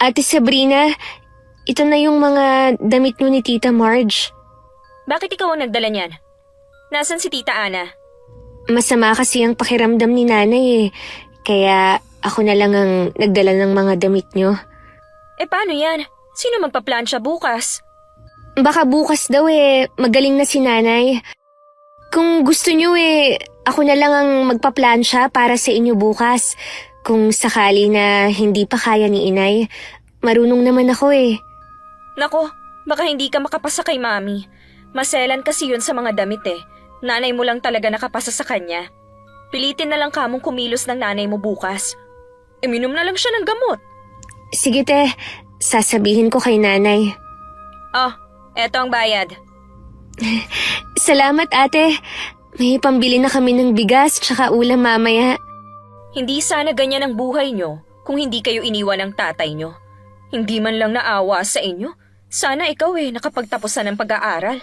Ate Sabrina, ito na yung mga damit nyo ni Tita Marge. Bakit ikaw ang nagdala niyan? Nasaan si Tita Ana? Masama kasi ang pakiramdam ni nanay kaya ako na lang ang nagdala ng mga damit nyo. Paano yan? Sino magpaplansya bukas? Baka bukas daw magaling na si nanay. Kung gusto nyo ako na lang ang magpaplansya para sa inyo bukas. Kung sakali na hindi pa kaya ni inay, marunong naman ako Nako, baka hindi ka makapasa kay Mami. Maselan kasi yun sa mga damit Nanay mo lang talaga nakapasa sa kanya. Pilitin na lang kamong kumilos ng nanay mo bukas. Minom na lang siya ng gamot. Sige sasabihin ko kay nanay. Oh, eto ang bayad. Salamat ate. May pambili na kami ng bigas tsaka ulam mamaya. Hindi sana ganyan ang buhay nyo kung hindi kayo iniwan ng tatay nyo. Hindi man lang naawa sa inyo. Sana ikaw nakapagtapos na ng pag-aaral.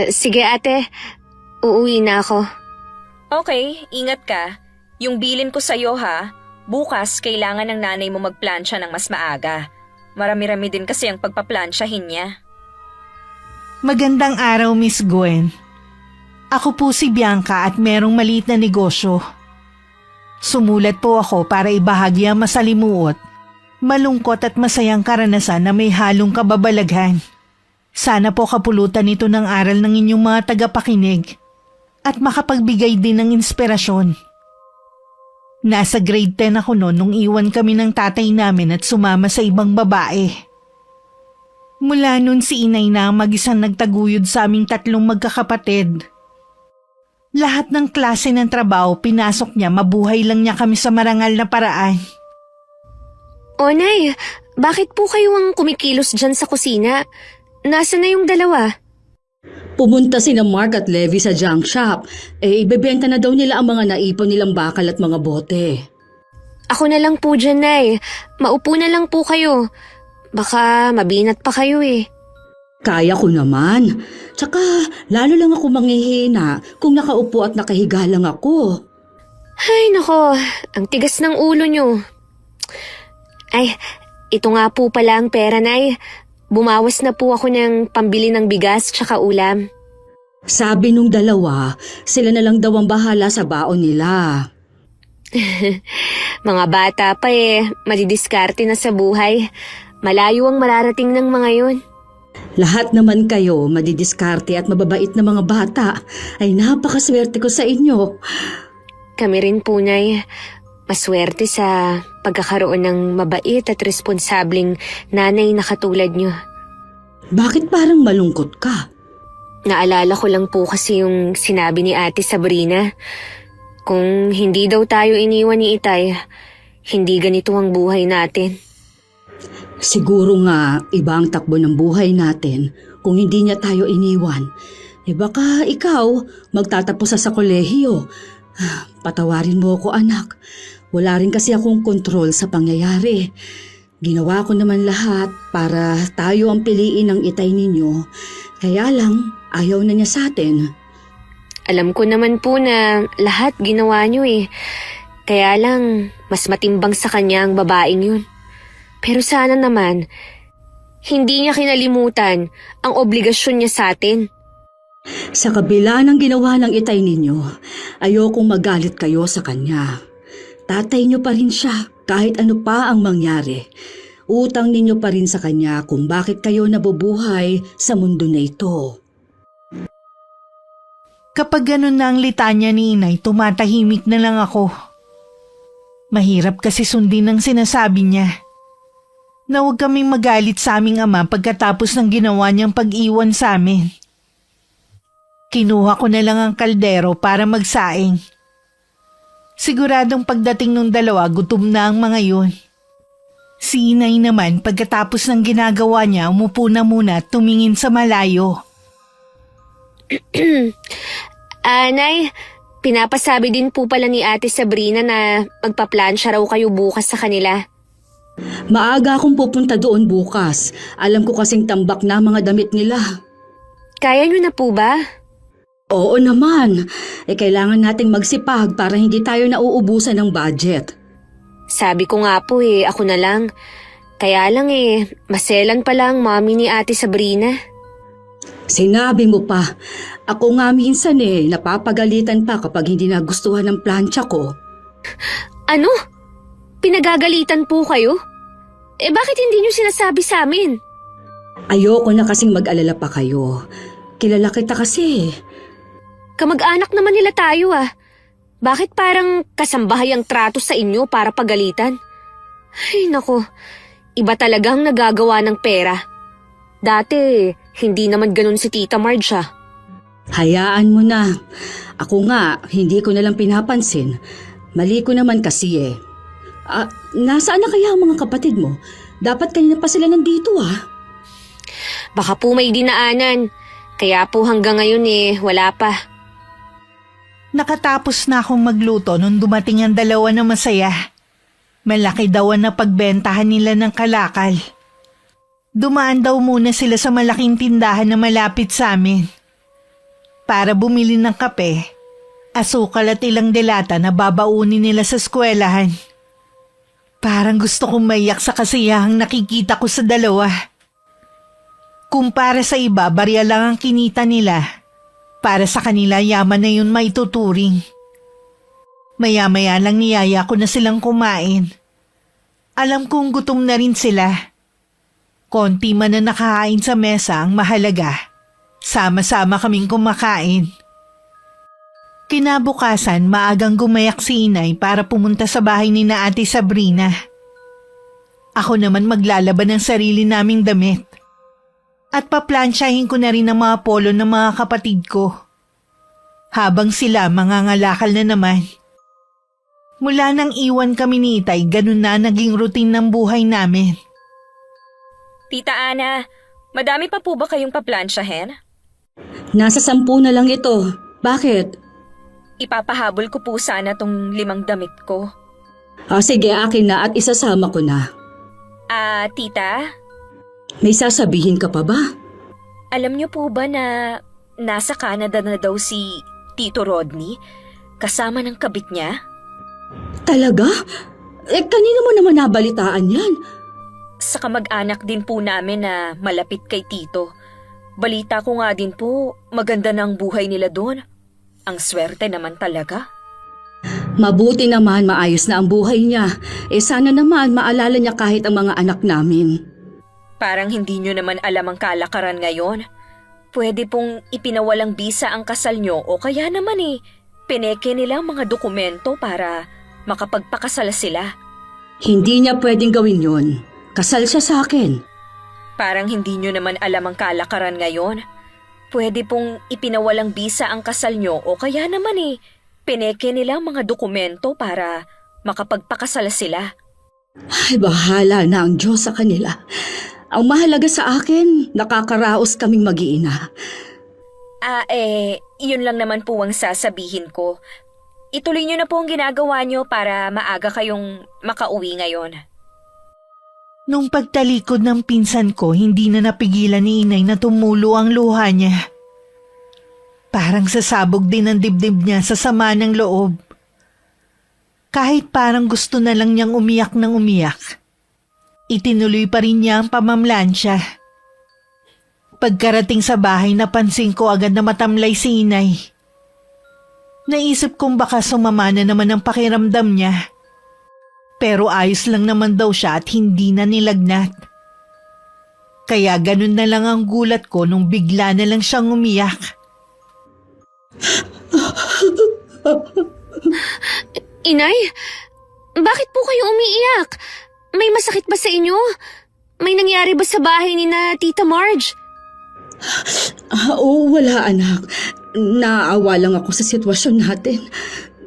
Sige ate, uuwi na ako. Okay, ingat ka. Yung bilin ko sa'yo ha, bukas kailangan ng nanay mo magplansya ng mas maaga. Marami-rami din kasi ang pagpaplansyahin niya. Magandang araw, Miss Gwen. Ako po si Bianca at merong maliit na negosyo. Sumulat po ako para ibahagi ang masalimuot, malungkot at masayang karanasan na may halong kababalaghan. Sana po kapulutan ito ng aral ng inyong mga tagapakinig at makapagbigay din ng inspirasyon. Nasa grade 10 ako noon nung iwan kami ng tatay namin at sumama sa ibang babae. Mula noon si inay na ang mag-isang nagtaguyod sa aming tatlong magkakapatid. Lahat ng klase ng trabaho pinasok niya, mabuhay lang niya kami sa marangal na paraan. O nay, bakit po kayo ang kumikilos dyan sa kusina? Nasaan na yung dalawa? Pumunta sina Mark at Levi sa junk shop. Ibebenta na daw nila ang mga naipon nilang bakal at mga bote. Ako na lang po dyan, nay. Maupo na lang po kayo. Baka mabinat pa kayo Kaya ko naman. Tsaka lalo lang ako manghihina kung nakaupo at nakahiga lang ako. Ay nako, ang tigas ng ulo nyo. Ay, ito nga po pala ang pera, nay. Bumawas na po ako ng pambili ng bigas tsaka ulam. Sabi nung dalawa, sila na lang daw ang bahala sa baon nila. Mga bata pa madidiskarte na sa buhay. Malayo ang mararating ng mga yun. Lahat naman kayo madidiskarte at mababait na mga bata. Ay napakaswerte ko sa inyo. Kami rin po, nay. Maswerte sa pagkakaroon ng mabait at responsableng nanay na katulad nyo. Bakit parang malungkot ka? Naalala ko lang po kasi yung sinabi ni Ate Sabrina. Kung hindi daw tayo iniwan ni Itay, hindi ganito ang buhay natin. Siguro nga iba ang takbo ng buhay natin kung hindi niya tayo iniwan. Baka ikaw magtatapos sa kolehiyo. Patawarin mo ako, anak. Wala rin kasi akong kontrol sa pangyayari. Ginawa ko naman lahat para tayo ang piliin ng Itay ninyo. Kaya lang, ayaw na niya sa atin. Alam ko naman po na lahat ginawa nyo Kaya lang, mas matimbang sa kanya ang babaeng yun. Pero sana naman, hindi niya kinalimutan ang obligasyon niya sa atin. Sa kabila ng ginawa ng Itay ninyo, ayokong magalit kayo sa kanya. Tatay niyo pa rin siya kahit ano pa ang mangyari. Utang ninyo pa rin sa kanya kung bakit kayo nabubuhay sa mundo na ito. Kapag ganun na ang litanya ni inay, tumatahimik na lang ako. Mahirap kasi sundin ang sinasabi niya. Na huwag kaming magalit sa aming ama pagkatapos ng ginawa niyang pag-iwan sa amin. Kinuha ko na lang ang kaldero para magsaing. Siguradong pagdating ng dalawa, gutom na ang mga yun. Si inay naman pagkatapos ng ginagawa niya, umupo na muna at tumingin sa malayo. Nay, pinapasabi din po pala ni Ate Sabrina na magpaplansya raw kayo bukas sa kanila. Maaga akong pupunta doon bukas. Alam ko kasing tambak na mga damit nila. Kaya nyo na po ba? Oo naman. Kailangan nating magsipag para hindi tayo nauubusan ng budget. Sabi ko nga po ako na lang. Kaya lang maselan pala ang mommy ni Ate Sabrina. Sinabi mo pa. Ako nga minsan napapagalitan pa kapag hindi nagustuhan ng plancha ko. Ano? Pinagagalitan po kayo? Bakit hindi niyo sinasabi sa amin? Ayoko na kasing mag-alala pa kayo. Kilala kita kasi. Kamag-anak naman nila tayo Bakit parang kasambahay ang trato sa inyo para pagalitan? Ay nako, iba talagang nagagawa ng pera. Dati, hindi naman ganun si Tita Marge Hayaan mo na. Ako nga, hindi ko nalang pinapansin. Mali ko naman kasi nasaan na kaya ang mga kapatid mo? Dapat kanina pa sila nandito Baka po may dinaanan. Kaya po hanggang ngayon wala pa. Nakatapos na akong magluto nung dumating ang dalawa na masaya. Malaki daw ang napagbentahan nila ng kalakal. Dumaan daw muna sila sa malaking tindahan na malapit sa amin. Para bumili ng kape, asukal at ilang delata na babaunin nila sa eskwelahan. Parang gusto kong maiyak sa kasiyahang nakikita ko sa dalawa. Kumpara sa iba, barya lang ang kinita nila. Para sa kanila, yaman na yun maituturing. Maya-maya lang niyaya ko na silang kumain. Alam kong gutom na rin sila. Konti man na nakahain sa mesa ang mahalaga. Sama-sama kaming kumakain. Kinabukasan, maagang gumayak si Inay para pumunta sa bahay ni na Ate Sabrina. Ako naman maglalaban ng sarili naming damit. At paplansyahin ko na rin ang mga polo ng mga kapatid ko. Habang sila mangangalakal na naman. Mula nang iwan kami ni Itay, ganun na naging routine ng buhay namin. Tita Ana, madami pa po ba kayong paplansyahin? Nasa 10 na lang ito. Bakit? Ipapahabol ko po sana tong 5 damit ko. Sige, akin na at isasama ko na. Tita? May sasabihin ka pa ba? Alam niyo po ba na nasa Canada na daw si Tito Rodney kasama ng kabit niya? Talaga? Kanino mo naman nabalitaan yan? Sa kamag-anak din po namin na malapit kay Tito. Balita ko nga din po, maganda ng buhay nila doon. Ang swerte naman talaga. Mabuti naman maayos na ang buhay niya. Sana naman maalala niya kahit ang mga anak namin. Parang hindi nyo naman alam ang kalakaran ngayon. Pwede pong ipinawalang bisa ang kasal nyo o kaya naman pineke nila ang mga dokumento para makapagpakasal sila. Hindi niya pwedeng gawin yun. Kasal siya sa akin. Parang hindi nyo naman alam ang kalakaran ngayon. Pwede pong ipinawalang bisa ang kasal nyo o kaya naman pineke nila ang mga dokumento para makapagpakasal sila. Ay, bahala na ang Diyos sa kanila. Ang mahalaga sa akin, nakakaraos kaming mag-iina. Yun lang naman po ang sasabihin ko. Ituloy nyo na po ang ginagawa nyo para maaga kayong makauwi ngayon. Nung pagtalikod ng pinsan ko, hindi na napigilan ni Inay na tumulo ang luha niya. Parang sasabog din ang dibdib niya sa sama ng loob. Kahit parang gusto na lang niyang umiyak ng umiyak. Itinuloy pa rin niya ang pamamlansya. Pagkarating sa bahay, napansin ko agad na matamlay si Inay. Naisip kong baka sumama na naman ang pakiramdam niya. Pero ayos lang naman daw siya at hindi na nilagnat. Kaya ganun na lang ang gulat ko nung bigla na lang siyang umiyak. Inay, bakit po kayo umiiyak? May masakit ba sa inyo? May nangyari ba sa bahay ni na Tita Marge? Oo, wala anak. Naaawa lang ako sa sitwasyon natin.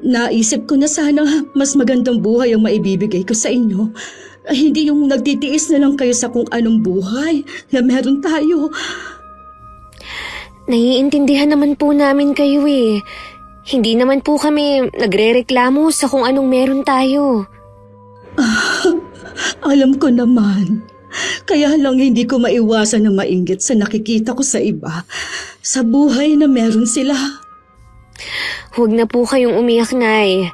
Naisip ko na sana mas magandang buhay ang maibibigay ko sa inyo. Hindi yung nagtitiis na lang kayo sa kung anong buhay na meron tayo. Naiintindihan naman po namin kayo Hindi naman po kami nagrereklamo sa kung anong meron tayo. Alam ko naman. Kaya lang hindi ko maiwasan na mainggit sa nakikita ko sa iba. Sa buhay na meron sila. Huwag na po kayong umiyak, Nay.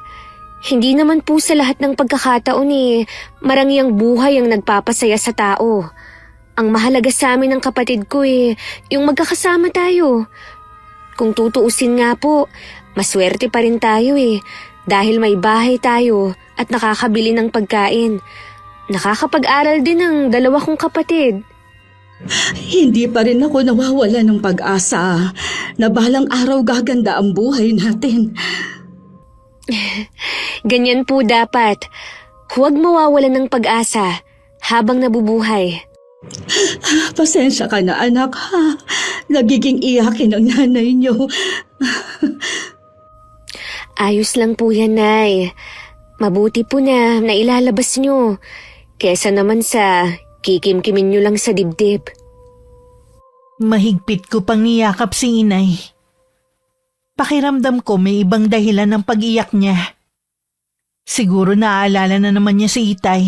Hindi naman po sa lahat ng pagkakataon marangyang buhay ang nagpapasaya sa tao. Ang mahalaga sa amin ng kapatid ko yung magkakasama tayo. Kung tutuusin nga po, maswerte pa rin tayo dahil may bahay tayo at nakakabili ng pagkain. Nakakapag-aral din ang dalawa kong kapatid. Hindi pa rin ako nawawala ng pag-asa na balang araw gaganda ang buhay natin. Ganyan po dapat. Huwag mawawalan ng pag-asa habang nabubuhay. Pasensya ka na anak ha. Nagiging iyakin ang nanay niyo. Ayos lang po yan, Nay. Mabuti po na nailalabas nyo. Kesa naman sa kikimkimin nyo lang sa dibdib. Mahigpit ko pang niyakap si inay. Pakiramdam ko may ibang dahilan ng pag-iyak niya. Siguro naaalala na naman niya si Itay.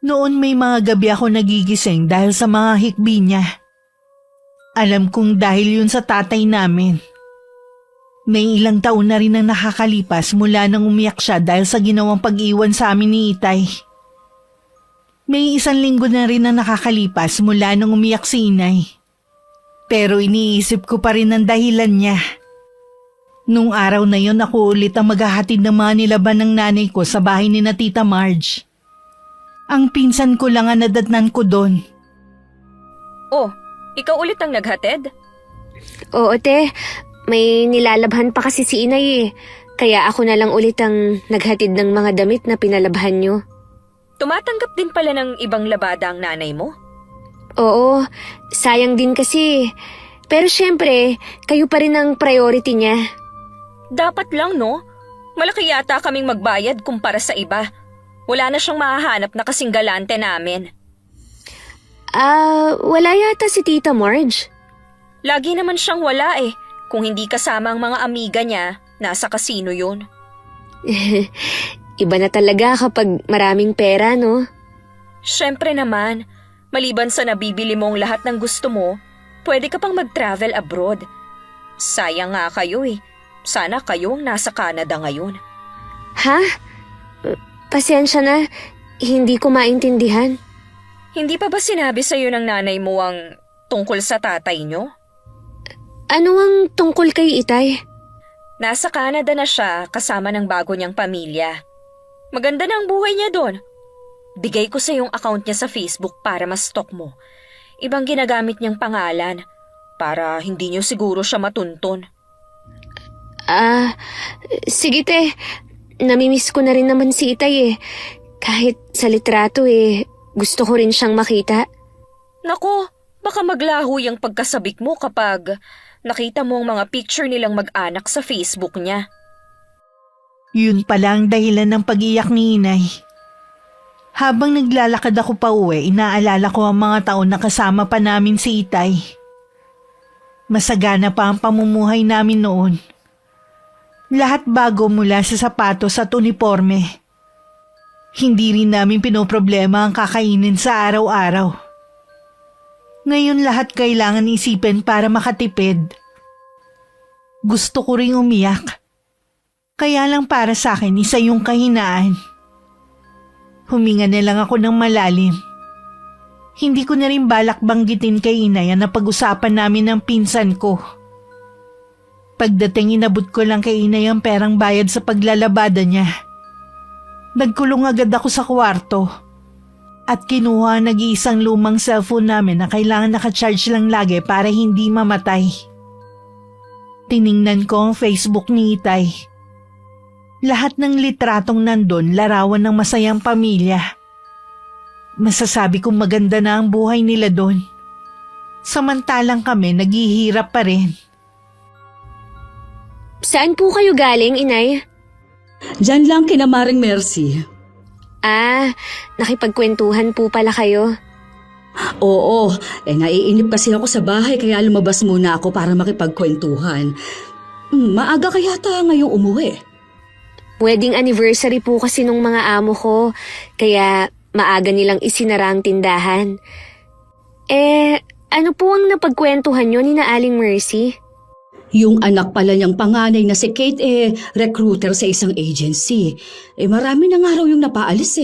Noon may mga gabi ako nagigising dahil sa mga hikbi niya. Alam kong dahil yun sa tatay namin. May ilang taon na rin ang nakakalipas mula nang umiyak siya dahil sa ginawang pag-iwan sa amin ni Itay. May 1 linggo na rin ang nakakalipas mula nang umiyak si inay. Pero iniisip ko pa rin ang dahilan niya. Nung araw na yon ako ulit ang maghahatid ng mga nilaban ng nanay ko sa bahay ni na Tita Marge. Ang pinsan ko lang ang nadatnan ko doon. Oh, ikaw ulit ang naghatid? Oo, te. May nilalabhan pa kasi si inay Kaya ako na lang ulit ang naghatid ng mga damit na pinalabhan nyo. Tumatanggap din pala ng ibang labada ang nanay mo? Oo, sayang din kasi. Pero syempre, kayo pa rin ang priority niya. Dapat lang, no? Malaki yata kaming magbayad kumpara sa iba. Wala na siyang mahahanap na kasing galante namin. Wala yata si Tita Marge. Lagi naman siyang wala eh. Kung hindi kasama ang mga amiga niya, nasa kasino yun. Iba na talaga kapag maraming pera, no? Siyempre naman, maliban sa nabibili mo ang lahat ng gusto mo, pwede ka pang mag-travel abroad. Sayang nga kayo eh. Sana kayo ang nasa Canada ngayon. Ha? Pasensya na, hindi ko maintindihan. Hindi pa ba sinabi sa'yo ng nanay mo ang tungkol sa tatay nyo? Ano ang tungkol kay Itay? Nasa Canada na siya kasama ng bago niyang pamilya. Maganda na ang buhay niya doon. Bigay ko sa yung account niya sa Facebook para ma-stalk mo. Ibang ginagamit niyang pangalan para hindi niyo siguro siya matuntun. Sige te. Namimiss ko na rin naman si Itay . Kahit sa litrato gusto ko rin siyang makita. Nako, baka maglaho yung pagkasabik mo kapag nakita mo ang mga picture nilang mag-anak sa Facebook niya. Yun pala ang dahilan ng pag-iyak ni inay. Habang naglalakad ako pa uwi, inaalala ko ang mga taon na kasama pa namin si Itay. Masagana pa ang pamumuhay namin noon. Lahat bago mula sa sapatos at uniforme. Hindi rin namin pinoproblema ang kakainin sa araw-araw. Ngayon lahat kailangan isipin para makatipid. Gusto ko ring umiyak. Kaya lang para sa akin isa yung kahinaan. Huminga na lang ako ng malalim. Hindi ko na rin balak banggitin kay inay ang napag-usapan namin ng pinsan ko. Pagdating inabot ko lang kay inay ang perang bayad sa paglalabada niya. Nagkulong agad ako sa kwarto at kinuha ang nag-iisang lumang cellphone namin na kailangan nakacharge lang lagi para hindi mamatay. Tiningnan ko ang Facebook ni Itay. Lahat ng litratong nandun larawan ng masayang pamilya. Masasabi kong maganda na ang buhay nila doon. Samantalang kami naghihirap pa rin. Saan po kayo galing, inay? Diyan lang kina Maring Mercy. Nakipagkwentuhan po pala kayo. Oo, naiinip kasi ako sa bahay kaya lumabas muna ako para makipagkwentuhan. Maaga kaya ta ngayong umuwi. Wedding anniversary po kasi nung mga amo ko, kaya maaga nilang isinara ang tindahan. Ano po ang napagkwentuhan nyo ni na Aling Mercy? Yung anak pala niyang panganay na si Kate recruiter sa isang agency. Marami na nga raw yung napaalis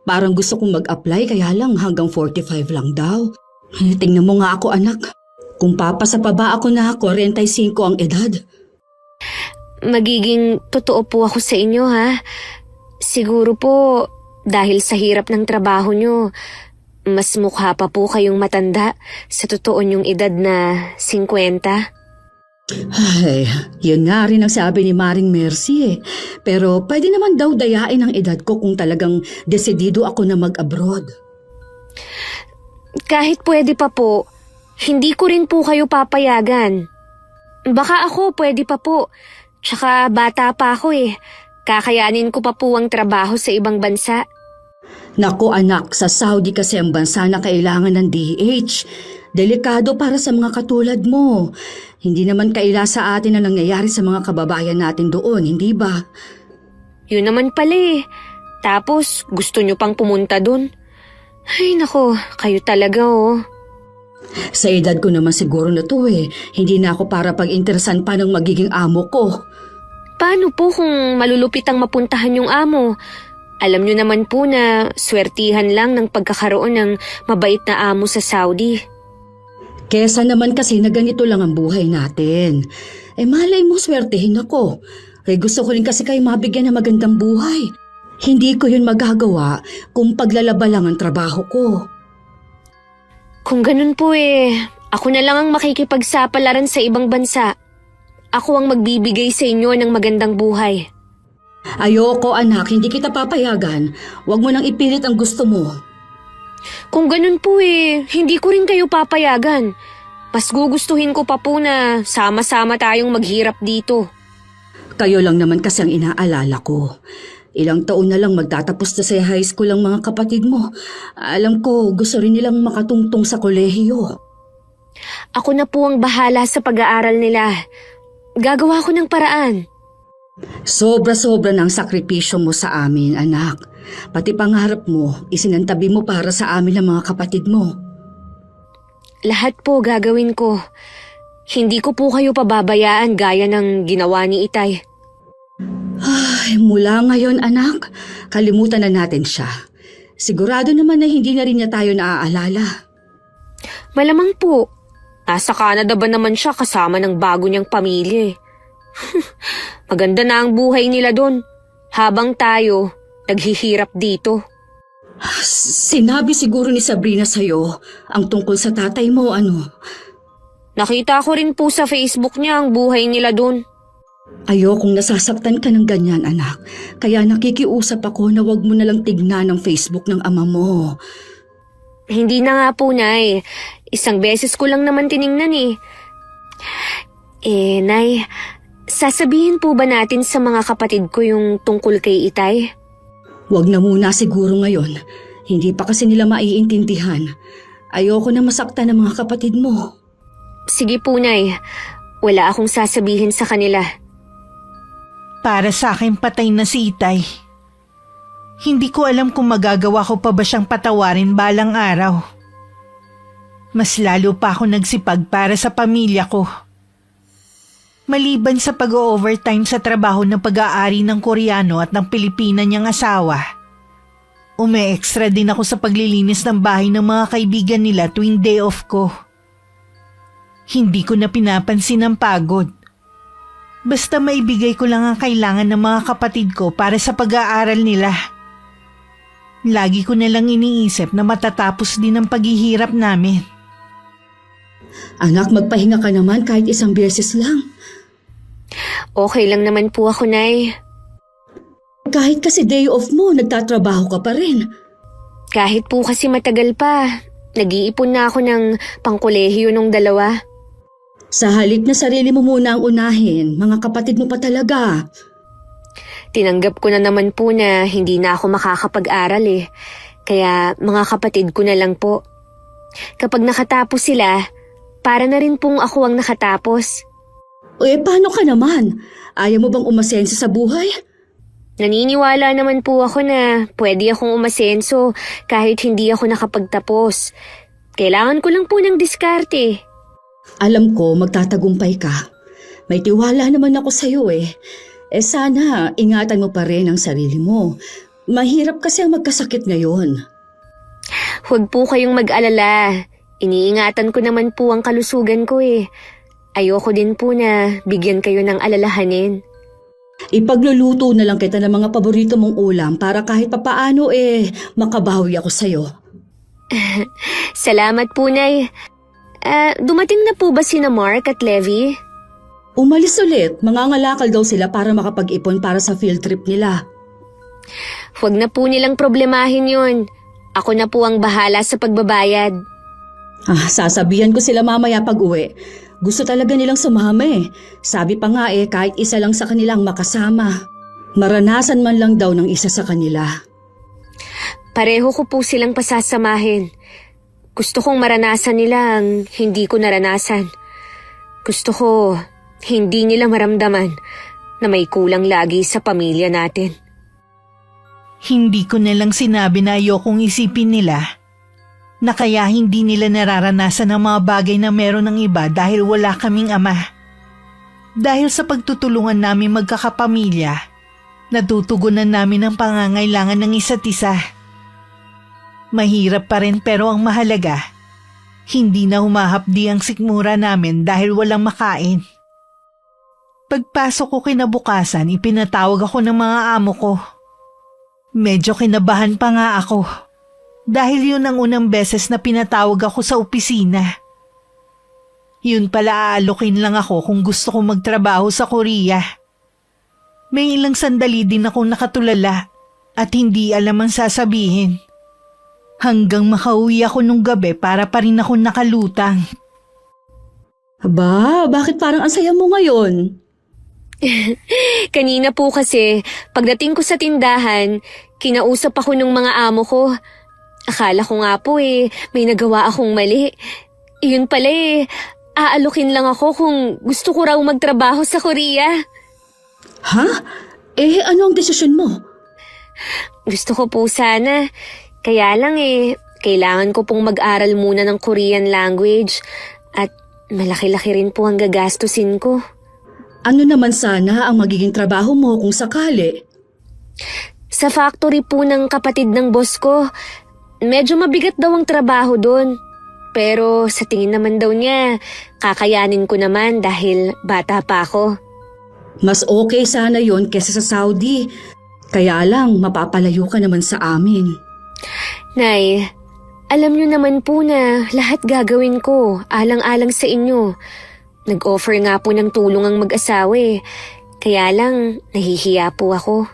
Parang gusto kong mag-apply kaya lang hanggang 45 lang daw. Tingnan mo nga ako anak. Kung papasa pa ba ako na 45 ang edad? Magiging totoo po ako sa inyo ha. Siguro po dahil sa hirap ng trabaho nyo, mas mukha pa po kayong matanda sa totoo nyong edad na 50. Ay, yun nga rin ang sabi ni Maring Mercy Pero pwede naman daw dayain ang edad ko kung talagang desidido ako na mag-abroad. Kahit pwede pa po, hindi ko rin po kayo papayagan. Baka ako pwede pa po. Tsaka bata pa ako Kakayanin ko pa po ang trabaho sa ibang bansa. Naku anak, sa Saudi kasi ang bansa na kailangan ng DH. Delikado para sa mga katulad mo. Hindi naman kaila sa atin ang nangyayari sa mga kababayan natin doon, hindi ba? Yun naman pala Tapos gusto nyo pang pumunta dun. Ay nako, kayo talaga Sa edad ko naman siguro na to Hindi na ako para pag-interesan pa ng magiging amo ko. Paano po kung malulupit ang mapuntahan yung amo? Alam nyo naman po na swertihan lang ng pagkakaroon ng mabait na amo sa Saudi. Kesa naman kasi na ganito lang ang buhay natin. Malay mo swertehin ako. Gusto ko rin kasi kayo mabigyan ng magandang buhay. Hindi ko yun magagawa kung paglalaba lang ang trabaho ko. Kung ganun po ako na lang ang makikipagsapalaran sa ibang bansa. Ako ang magbibigay sa inyo ng magandang buhay. Ayoko anak, hindi kita papayagan. Huwag mo nang ipilit ang gusto mo. Kung ganun po hindi ko rin kayo papayagan. Mas gugustuhin ko pa po na sama-sama tayong maghirap dito. Kayo lang naman kasi ang inaalala ko. Ilang taon na lang magtatapos na sa high school ang mga kapatid mo. Alam ko, gusto rin nilang makatungtong sa kolehiyo. Ako na po ang bahala sa pag-aaral nila. Gagawa ko ng paraan. Sobra-sobra ng sakripisyo mo sa amin, anak. Pati pangarap mo, isinantabi mo para sa amin ang mga kapatid mo. Lahat po gagawin ko. Hindi ko po kayo pababayaan gaya ng ginawa ni Itay. Ay, mula ngayon anak, kalimutan na natin siya. Sigurado naman na hindi na rin niya tayo naaalala. Malamang po. Nasa Canada ba naman siya kasama ng bago niyang pamilya Maganda na ang buhay nila doon. Habang tayo, naghihirap dito. Sinabi siguro ni Sabrina sa'yo ang tungkol sa tatay mo, ano? Nakita ko rin po sa Facebook niya ang buhay nila doon. Ayokong nasasaktan ka ng ganyan, anak. Kaya nakikiusap ako na wag mo nalang tignan ang Facebook ng ama mo. Hindi na nga po, Nay. Isang beses ko lang naman tiningnan Nay, sasabihin po ba natin sa mga kapatid ko yung tungkol kay Itay? Wag na muna siguro ngayon. Hindi pa kasi nila maiintindihan. Ayoko na masaktan ng mga kapatid mo. Sige po, Nay. Wala akong sasabihin sa kanila. Para sa akin patay na si Itay. Hindi ko alam kung magagawa ko pa ba siyang patawarin balang araw. Mas lalo pa ako nagsipag para sa pamilya ko. Maliban sa pag-overtime sa trabaho ng pag-aari ng Koreano at ng Pilipina niyang asawa, ume-extra din ako sa paglilinis ng bahay ng mga kaibigan nila tuwing day off ko. Hindi ko na pinapansin ang pagod. Basta maibigay ko lang ang kailangan ng mga kapatid ko para sa pag-aaral nila. Lagi ko na lang iniisip na matatapos din ang paghihirap namin. Anak, magpahinga ka naman kahit isang beses lang. Okay lang naman po ako, Nay. Kahit kasi day off mo, nagtatrabaho ka pa rin. Kahit po kasi matagal pa, nag-iipon na ako ng pangkolehiyo nung dalawa. Sa halip na sarili mo muna ang unahin, mga kapatid mo pa talaga. Tinanggap ko na naman po na hindi na ako makakapag-aral Kaya mga kapatid ko na lang po. Kapag nakatapos sila, para na rin pong ako ang nakatapos. Paano ka naman? Ayaw mo bang umasenso sa buhay? Naniniwala naman po ako na pwede akong umasenso kahit hindi ako nakapagtapos. Kailangan ko lang po ng diskarte. Alam ko magtatagumpay ka. May tiwala naman ako sa'yo eh. Sana ingatan mo pa rin ang sarili mo. Mahirap kasi ang magkasakit ngayon. Huwag po kayong mag-alala. Iniingatan ko naman po ang kalusugan ko eh. Ayoko din po na bigyan kayo ng alalahanin. Ipagluluto na lang kita ng mga paborito mong ulam para kahit papaano makabawi ako sa'yo. Salamat po, Nay. Dumating na po ba sina Mark at Levi? Umalis ulit, mangangalakal daw sila para makapag-ipon para sa field trip nila. Huwag na po nilang problemahin yun. Ako na po ang bahala sa pagbabayad. Sasabihan ko sila mamaya pag uwi. Gusto talaga nilang sumama eh. Sabi pa nga kahit isa lang sa kanila ang makasama. Maranasan man lang daw ng isa sa kanila. Pareho ko po silang pasasamahin. Gusto kong maranasan nila ang hindi ko naranasan. Gusto ko hindi nila maramdaman na may kulang lagi sa pamilya natin. Hindi ko nalang sinabi na ayokong isipin nila na kaya hindi nila nararanasan ang mga bagay na meron ng iba dahil wala kaming ama. Dahil sa pagtutulungan namin magkakapamilya, natutugunan namin ang pangangailangan ng isa't isa. Mahirap pa rin pero ang mahalaga, hindi na humahapdi ang sikmura namin dahil walang makain. Pagpasok ko kinabukasan, ipinatawag ako ng mga amo ko. Medyo kinabahan pa nga ako. Dahil yun ang unang beses na pinatawag ako sa opisina. Yun pala aalokin lang ako kung gusto kong magtrabaho sa Korea. May ilang sandali din akong nakatulala at hindi alam ang sasabihin. Hanggang makauwi ako nung gabi para pa rin ako nakalutang. Aba, bakit parang ang saya mo ngayon? Kanina po kasi, pagdating ko sa tindahan, kinausap ako ng mga amo ko. Akala ko nga po may nagawa akong mali. Iyon pala aalokin lang ako kung gusto ko raw magtrabaho sa Korea. Ha? Ano ang desisyon mo? Gusto ko po sana. Kaya lang kailangan ko pong mag-aral muna ng Korean language at malaki-laki rin po ang gagastusin ko. Ano naman sana ang magiging trabaho mo kung sakali? Sa factory po ng kapatid ng boss ko. Medyo mabigat daw ang trabaho doon. Pero sa tingin naman daw niya, kakayanin ko naman dahil bata pa ako. Mas okay sana yon kesa sa Saudi. Kaya lang, mapapalayo ka naman sa amin. Nay, alam niyo naman po na lahat gagawin ko alang-alang sa inyo. Nag-offer nga po ng tulong ang mag-asawa Kaya lang, nahihiya po ako.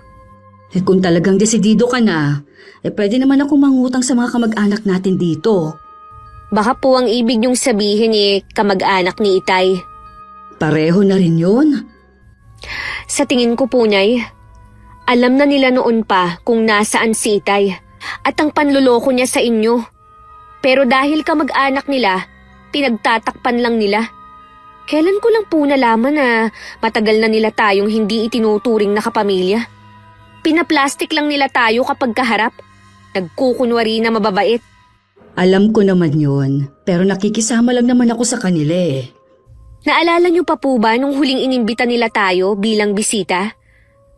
Kung talagang desidido ka na, pwede naman ako mangutang sa mga kamag-anak natin dito. Baka po ang ibig niyong sabihin kamag-anak ni Itay. Pareho na rin yun. Sa tingin ko po, Nay, alam na nila noon pa kung nasaan si Itay at ang panluloko niya sa inyo. Pero dahil kamag-anak nila, pinagtatakpan lang nila. Kailan ko lang po nalaman na matagal na nila tayong hindi itinuturing na kapamilya. Pinaplastik lang nila tayo kapag kaharap. Nagkukunwari na mababait. Alam ko naman yun, pero nakikisama lang naman ako sa kanila Naalala niyo pa po ba nung huling inimbita nila tayo bilang bisita?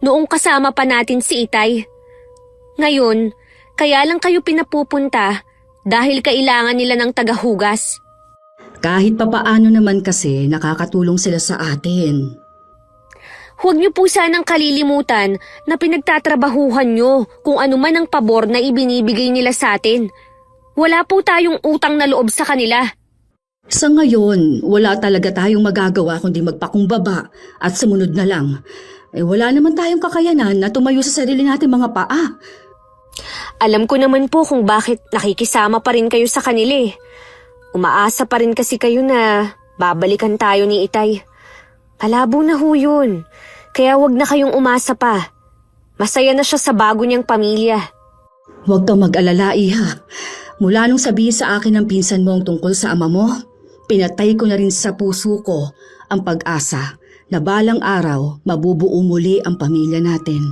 Noong kasama pa natin si Itay. Ngayon, kaya lang kayo pinapupunta dahil kailangan nila ng tagahugas. Kahit papaano naman kasi nakakatulong sila sa atin. Huwag niyo po sanang kalilimutan na pinagtatrabahuhan niyo kung ano man ang pabor na ibinibigay nila sa atin. Wala po tayong utang na loob sa kanila. Sa ngayon, wala talaga tayong magagawa kundi magpakumbaba at sumunod na lang. Wala naman tayong kakayanan na tumayo sa sarili natin mga paa. Alam ko naman po kung bakit nakikisama pa rin kayo sa kanila Umaasa pa rin kasi kayo na babalikan tayo ni Itay. Malabo na ho yun. Kaya wag na kayong umasa pa. Masaya na siya sa bago niyang pamilya. Huwag kang mag-alala, Iha. Mula nung sabihin sa akin ng pinsan mo ang tungkol sa ama mo, pinatay ko na rin sa puso ko ang pag-asa na balang araw mabubuo muli ang pamilya natin.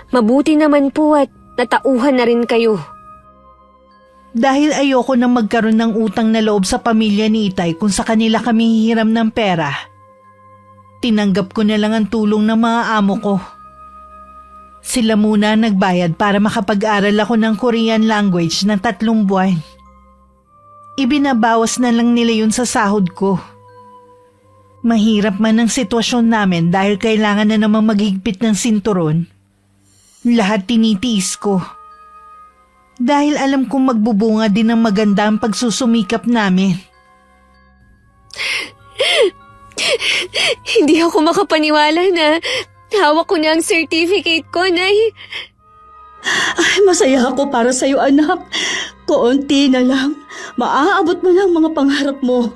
Mabuti naman po at natauhan na rin kayo. Dahil ayoko nang magkaroon ng utang na loob sa pamilya ni Itay kung sa kanila kami hihiram ng pera, Tinanggap ko na lang ang tulong ng mga amo ko. Sila muna ang nagbayad para makapag-aral ako ng Korean language ng 3 buwan. Ibinabawas na lang nila yun sa sahod ko. Mahirap man ang sitwasyon namin dahil kailangan na namang maghigpit ng sinturon. Lahat tinitiis ko. Dahil alam kong magbubunga din ng maganda ang pagsusumikap namin. Hindi ako makapaniwala na hawak ko na ang certificate ko, Nay. Ay, masaya ako para sa'yo, anak. Koonti na lang. Maaabot mo na ang mga pangarap mo.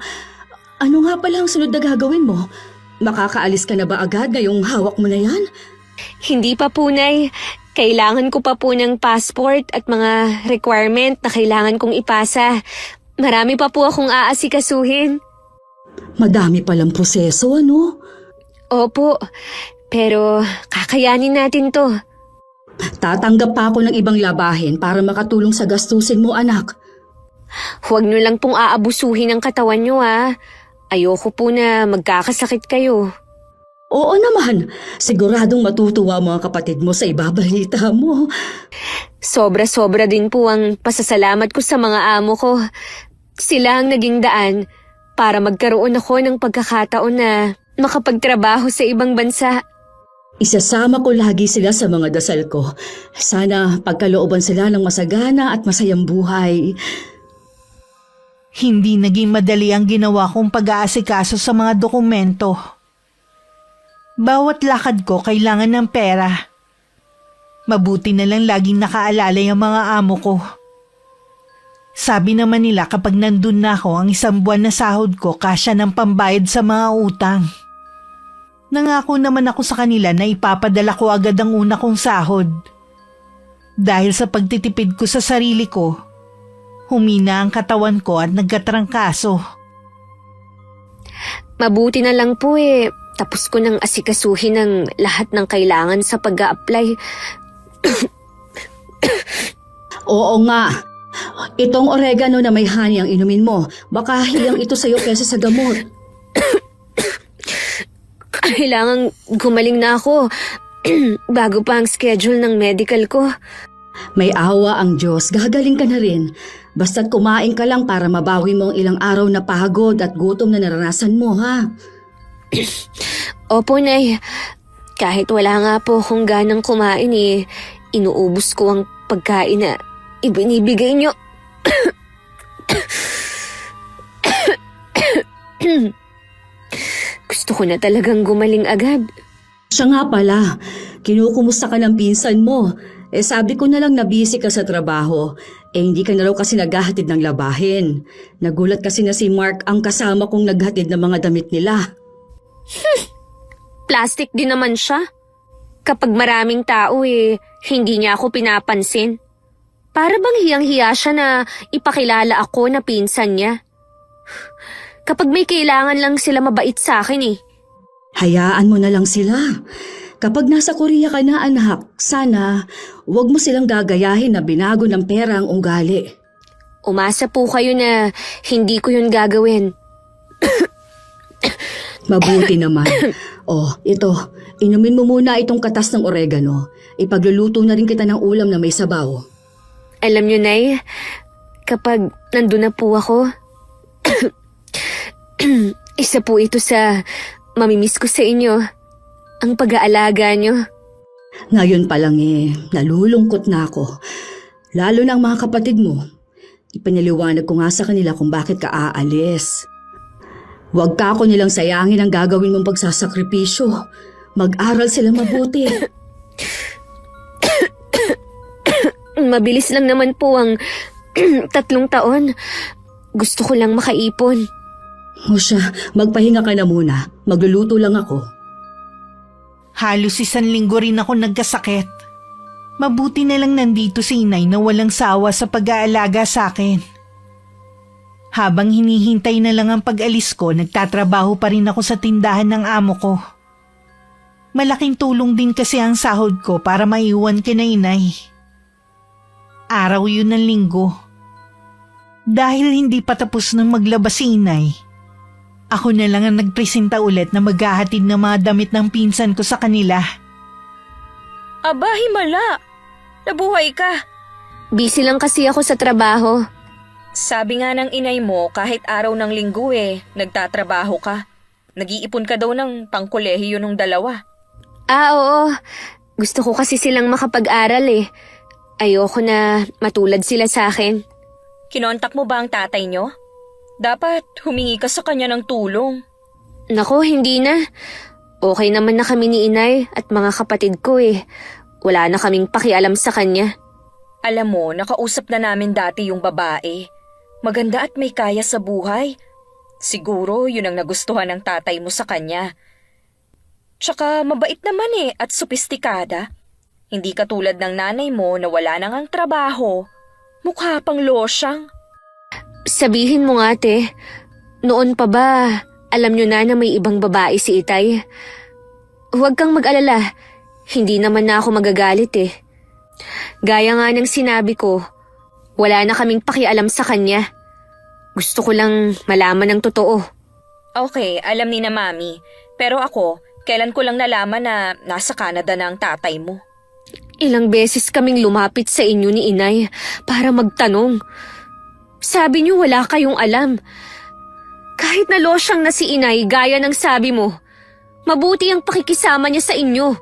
Ano nga pala ang sunod na gagawin mo? Makakaalis ka na ba agad ngayong hawak mo na yan? Hindi pa po, Nay. Kailangan ko pa po ng passport at mga requirement na kailangan kong ipasa. Marami pa po akong aasikasuhin. Madami palang proseso, ano? Opo, pero kakayanin natin to. Tatanggap pa ako ng ibang labahin para makatulong sa gastusin mo, anak. Huwag nyo lang pong aabusuhin ang katawan nyo, ha. Ayoko po na magkakasakit kayo. Oo naman, siguradong matutuwa mo ang kapatid mo sa ibabalita mo. Sobra-sobra din po ang pasasalamat ko sa mga amo ko. Sila ang naging daan para magkaroon ako ng pagkakataon na makapagtrabaho sa ibang bansa. Isasama ko lagi sila sa mga dasal ko. Sana pagkalooban sila ng masagana at masayang buhay. Hindi naging madali ang ginawa kong pag-aasikaso sa mga dokumento. Bawat lakad ko kailangan ng pera. Mabuti na lang laging nakaalala ang mga amo ko. Sabi naman nila kapag nandun na ako, ang 1 buwan na sahod ko kasya ng pambayad sa mga utang. Nangako naman ako sa kanila na ipapadala ko agad ang una kong sahod. Dahil sa pagtitipid ko sa sarili ko, humina ang katawan ko at nagkatrangkaso. Mabuti na lang po tapos ko nang asikasuhin ang lahat ng kailangan sa pag-a-apply. Oo nga. Itong oregano na may honey ang inumin mo. Baka hiyang ito sa'yo kesa sa gamot. Kailangang gumaling na ako bago pa ang schedule ng medical ko. May awa ang Diyos, gagaling ka na rin. Basta't kumain ka lang para mabawi mo ang ilang araw na pagod at gutom na naranasan mo, ha? Opo, Nay. Kahit wala nga po akong ganang kumain inuubos ko ang pagkain na ibinibigay niyo. Gusto ko na talagang gumaling agad. Siya nga pala, kinukumusta ka ng pinsan mo. Sabi ko na lang na busy ka sa trabaho. Hindi ka na raw kasi naghahatid ng labahin. Nagulat kasi na si Mark ang kasama kong naghatid ng mga damit nila. Plastic din naman siya. Kapag maraming tao hindi niya ako pinapansin. Para bang hiyang-hiya siya na ipakilala ako na pinsan niya. Kapag may kailangan lang sila mabait sa akin Hayaan mo na lang sila. Kapag nasa Korea ka na, anak, sana wag mo silang gagayahin na binago ng pera ang ugali. Umasa po kayo na hindi ko yun gagawin. Mabuti naman. Ito, inumin mo muna itong katas ng oregano. Ipagluluto na rin kita ng ulam na may sabaw. Alam niyo, Nay, kapag nandun na po ako, isa po ito sa mamimiss ko sa inyo. Ang pag-aalaga niyo. Ngayon pa lang nalulungkot na ako. Lalo na ang mga kapatid mo. Ipinaliwanag ko nga sa kanila kung bakit ka aalis. Huwag ka ako nilang sayangin ang gagawin mong pagsasakripisyo. Mag-aral sila mabuti. Mabilis lang naman po ang 3 taon. Gusto ko lang makaipon. O siya, magpahinga ka na muna. Magluluto lang ako. Halos 1 linggo rin ako nagkasakit. Mabuti na lang nandito si inay na walang sawa sa pag-aalaga sa akin. Habang hinihintay na lang ang pag-alis ko, nagtatrabaho pa rin ako sa tindahan ng amo ko. Malaking tulong din kasi ang sahod ko para maiwan kina inay. Araw yun ng linggo. Dahil hindi pa tapos ng maglaba si inay, Ako na lang ang nagpresenta ulit na maghahatid ng mga damit ng pinsan ko sa kanila. Aba, himala. Nabuhay ka. Busy lang kasi ako sa trabaho. Sabi nga ng inay mo, kahit araw ng linggo nagtatrabaho ka. Nag-iipon ka daw ng pangkolehiyo nung dalawa. Oo. Gusto ko kasi silang makapag-aral eh. Ayoko na matulad sila sa akin. Kinontak mo ba ang tatay nyo? Dapat humingi ka sa kanya ng tulong. Nako, hindi na. Okay naman na kami ni inay at mga kapatid ko eh. Wala na kaming pakialam sa kanya. Alam mo, nakausap na namin dati yung babae. Maganda at may kaya sa buhay. Siguro yun ang nagustuhan ng tatay mo sa kanya. Tsaka mabait naman at sopistikada. Hindi katulad ng nanay mo na wala nang ang trabaho. Mukha pang losyang. Sabihin mo nga te, noon pa ba alam nyo na may ibang babae si Itay? Huwag kang mag-alala, hindi naman na ako magagalit eh. Gaya nga ng sinabi ko, wala na kaming pakialam sa kanya. Gusto ko lang malaman ng totoo. Okay, alam ni na mami. Pero ako, kailan ko lang nalaman na nasa Canada na ang tatay mo. Ilang beses kaming lumapit sa inyo ni inay para magtanong. Sabi niyo wala kayong alam. Kahit na losyang na si inay gaya ng sabi mo, mabuti ang pakikisama niya sa inyo.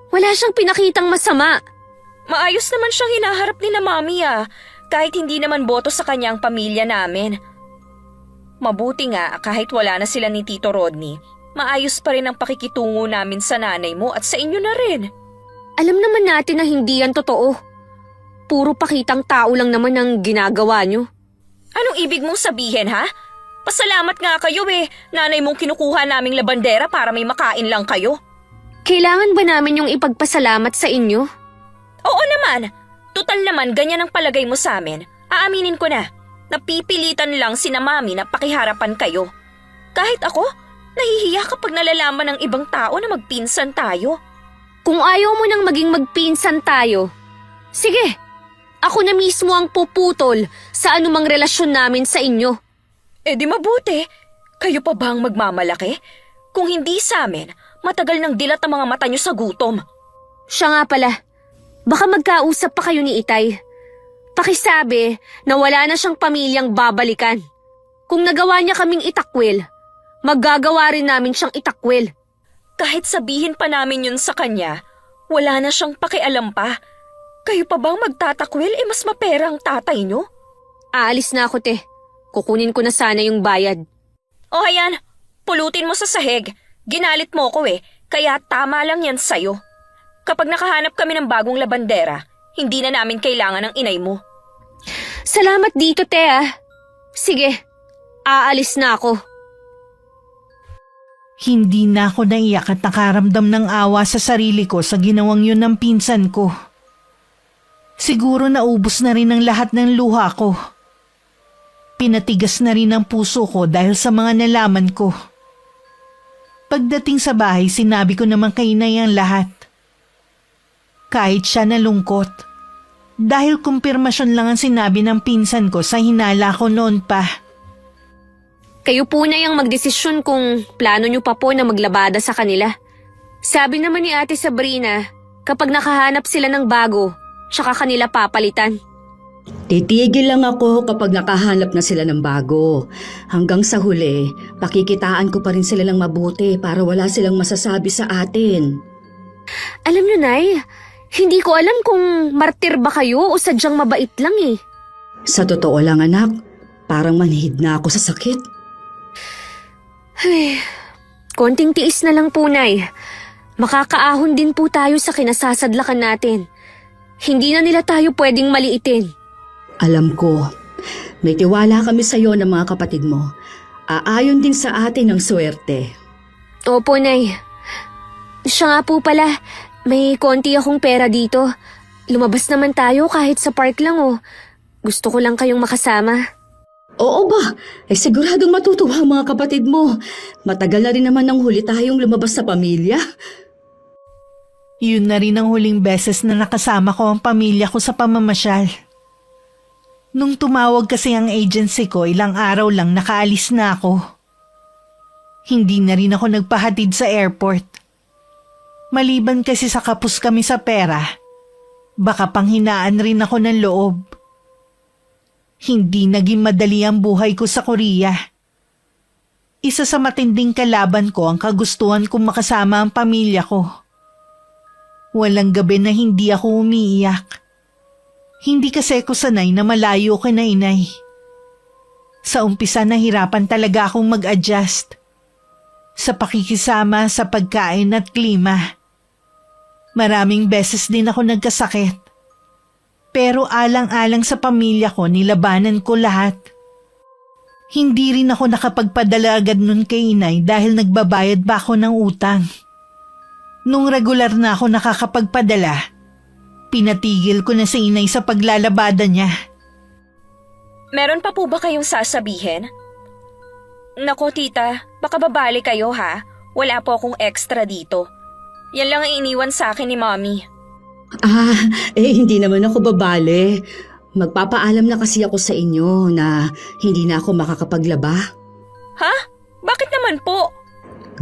Wala siyang pinakitang masama. Maayos naman siyang hinaharap ni na mami kahit hindi naman boto sa kanya ang pamilya namin. Mabuti nga kahit wala na sila ni Tito Rodney, maayos pa rin ang pakikitungo namin sa nanay mo at sa inyo na rin. Alam naman natin na hindi yan totoo. Puro pakitang tao lang naman ang ginagawa niyo. Anong ibig mong sabihin Pasalamat nga kayo nanay mong kinukuha naming labandera para may makain lang kayo. Kailangan ba namin yung ipagpasalamat sa inyo? Oo naman, tutal naman ganyan ang palagay mo sa amin. Aaminin ko na, napipilitan lang sina mami na pakiharapan kayo. Kahit ako, nahihiya kapag nalalaman ng ibang tao na magpinsan tayo. Kung ayaw mo nang maging magpinsan tayo, sige, ako na mismo ang puputol sa anumang relasyon namin sa inyo. Di mabuti, kayo pa ba ang magmamalaki? Kung hindi sa amin, matagal nang dilat ang mga mata nyo sa gutom. Siya nga pala, baka magkausap pa kayo ni Itay. Pakisabi na wala na siyang pamilyang babalikan. Kung nagawa niya kaming itakwil, maggagawa rin namin siyang itakwil. Kahit sabihin pa namin yun sa kanya, wala na siyang pakialam pa. Kayo pa bang magtatakwil mas mapera ang tatay nyo? Aalis na ako te. Kukunin ko na sana yung bayad. O ayan, pulutin mo sa sahig. Ginalit mo ko kaya tama lang yan sa'yo. Kapag nakahanap kami ng bagong labandera, hindi na namin kailangan ng inay mo. Salamat dito te Sige, aalis na ako. Hindi na ako naiyak at nakaramdam ng awa sa sarili ko sa ginawang yun ng pinsan ko. Siguro naubos na rin ang lahat ng luha ko. Pinatigas na rin ang puso ko dahil sa mga nalaman ko. Pagdating sa bahay, sinabi ko naman kay Inay ang lahat. Kahit siya nalungkot. Dahil kumpirmasyon lang ang sinabi ng pinsan ko sa hinala ko noon pa. Kayo po na yung magdesisyon kung plano nyo pa po na maglabada sa kanila. Sabi naman ni Ate Sabrina, kapag nakahanap sila ng bago, tsaka kanila papalitan. Titigil lang ako kapag nakahanap na sila ng bago. Hanggang sa huli, pakikitaan ko pa rin sila ng mabuti para wala silang masasabi sa atin. Alam nyo, Nay, hindi ko alam kung martir ba kayo o sadyang mabait lang Sa totoo lang anak, parang manhid na ako sa sakit. Ay, konting tiis na lang po, Nay. Makakaahon din po tayo sa kinasasadlakan natin. Hindi na nila tayo pwedeng maliitin. Alam ko, may tiwala kami sa iyo ng mga kapatid mo. Aayon din sa atin ang swerte. Opo, Nay. Siya nga po pala, may konti akong pera dito. Lumabas naman tayo kahit sa park lang Gusto ko lang kayong makasama. Oo ba? Siguradong matutuwa ang mga kapatid mo. Matagal na rin naman nang huli tayong lumabas sa pamilya. Yun na rin ang huling beses na nakasama ko ang pamilya ko sa pamamasyal. Nung tumawag kasi ang agency ko, ilang araw lang nakaalis na ako. Hindi na rin ako nagpahatid sa airport. Maliban kasi sa kapos kami sa pera, baka panghinaan rin ako ng loob. Hindi naging madali ang buhay ko sa Korea. Isa sa matinding kalaban ko ang kagustuhan kong makasama ang pamilya ko. Walang gabi na hindi ako umiiyak. Hindi kasi ko sanay na malayo ka na inay. Sa umpisa nahirapan talaga akong mag-adjust. Sa pakikisama, sa pagkain at klima. Maraming beses din ako nagkasakit. Pero alang-alang sa pamilya ko, nilabanan ko lahat. Hindi rin ako nakapagpadala agad nun kay inay dahil nagbabayad pa ako ng utang. Nung regular na ako nakakapagpadala, pinatigil ko na si inay sa paglalabada niya. Meron pa po ba kayong sasabihin? Nako tita, baka babali kayo ha. Wala po akong extra dito. Yan lang ang iniwan sa akin ni Mommy. Hindi naman ako babale. Magpapaalam na kasi ako sa inyo na hindi na ako makakapaglaba. Ha? Bakit naman po?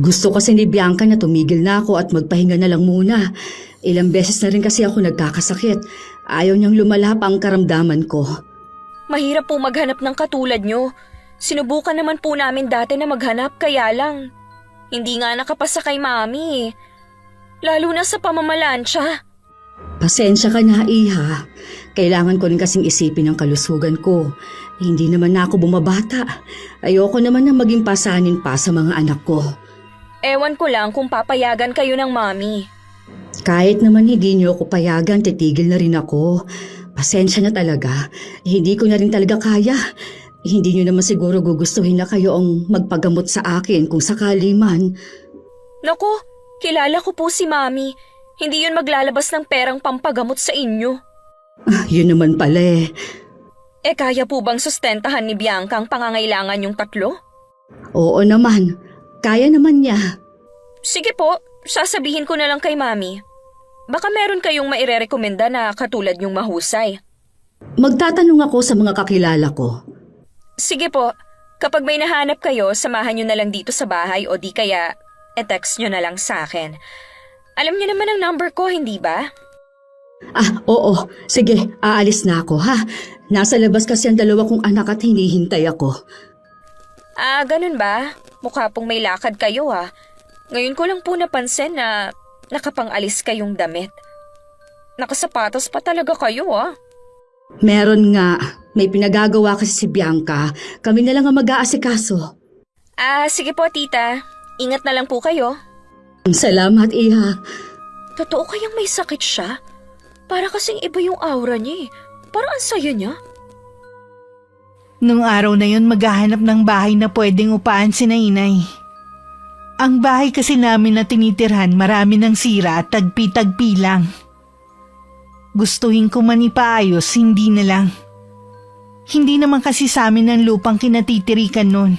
Gusto kasi ni Bianca na tumigil na ako at magpahinga na lang muna. Ilang beses na rin kasi ako nagkakasakit. Ayaw niyang lumala pa ang karamdaman ko. Mahirap po maghanap ng katulad nyo. Sinubukan naman po namin dati na maghanap kaya lang. Hindi nga nakapasa kay Mami eh. Lalo na sa pamamalansya. Pasensya ka na, Iha. Kailangan ko rin kasing isipin ang kalusugan ko. Hindi naman na ako bumabata. Ayoko naman na maging pasanin pa sa mga anak ko. Ewan ko lang kung papayagan kayo ng Mami. Kahit naman hindi niyo ako payagan, titigil na rin ako. Pasensya na talaga. Hindi ko na rin talaga kaya. Hindi niyo naman siguro gugustuhin na kayo ang magpagamot sa akin kung sakali man. Naku, kilala ko po si Mami. Hindi yun maglalabas ng perang pampagamot sa inyo. Yun naman pala eh. Kaya po bang sustentahan ni Bianca ang pangangailangan yung tatlo? Oo naman. Kaya naman niya. Sige po, sasabihin ko na lang kay Mami. Baka meron kayong mairerekomenda na katulad yung mahusay. Magtatanong ako sa mga kakilala ko. Sige po, kapag may nahanap kayo, samahan nyo na lang dito sa bahay o di kaya text nyo na lang sa akin. Alam niyo naman ang number ko, hindi ba? Oo. Sige, aalis na ako ha. Nasa labas kasi ang dalawa kong anak at hinihintay ako. Ganun ba? Mukha pong may lakad kayo Ngayon ko lang po napansin na nakapangalis kayong damit. Nakasapatos pa talaga kayo Meron nga. May pinagagawa kasi si Bianca. Kami na lang ang mag-aasikaso. Sige po tita. Ingat na lang po kayo. Salamat, Iha. Totoo kayang may sakit siya? Para kasing iba yung aura niya Parang ang saya niya. Nung araw na yun maghahanap ng bahay na pwedeng upaan si inay. Ang bahay kasi namin na tinitirhan marami ng sira at tagpi-tagpi lang. Gustuhin ko man ipaayos, hindi na lang. Hindi naman kasi sa amin ang lupang kinatitirikan nun,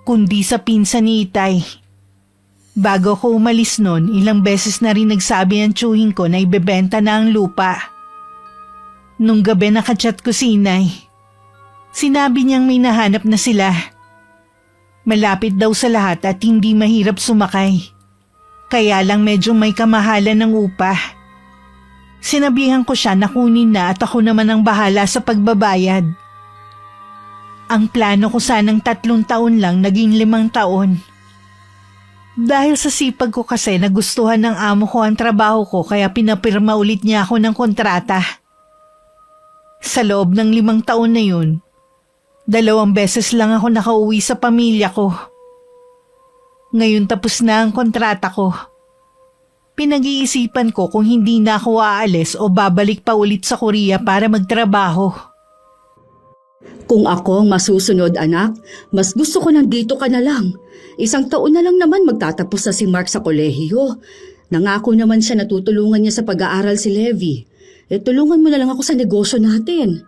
kundi sa pinsan ni Itay. Bago ko umalis nun, ilang beses na rin nagsabi ang tiyuhin ko na ibebenta na ang lupa. Nung gabi nakachat ko si inay. Sinabi niyang may nahanap na sila. Malapit daw sa lahat at hindi mahirap sumakay. Kaya lang medyo may kamahalan ng upa. Sinabihan ko siya na kunin na at ako naman ang bahala sa pagbabayad. Ang plano ko sanang 3 taon lang naging 5 taon. Dahil sa sipag ko kasi nagustuhan ng amo ko ang trabaho ko kaya pinapirma ulit niya ako ng kontrata. Sa loob ng 5 taon na yun, 2 beses lang ako nakauwi sa pamilya ko. Ngayon tapos na ang kontrata ko. Pinag-iisipan ko kung hindi na ako aalis o babalik pa ulit sa Korea para magtrabaho. Kung ako ang masusunod, anak, mas gusto ko nandito ka na lang. 1 taon na lang naman magtatapos na si Mark sa kolehiyo. Nangako naman siya na tutulungan niya sa pag-aaral si Levi. Tulungan mo na lang ako sa negosyo natin.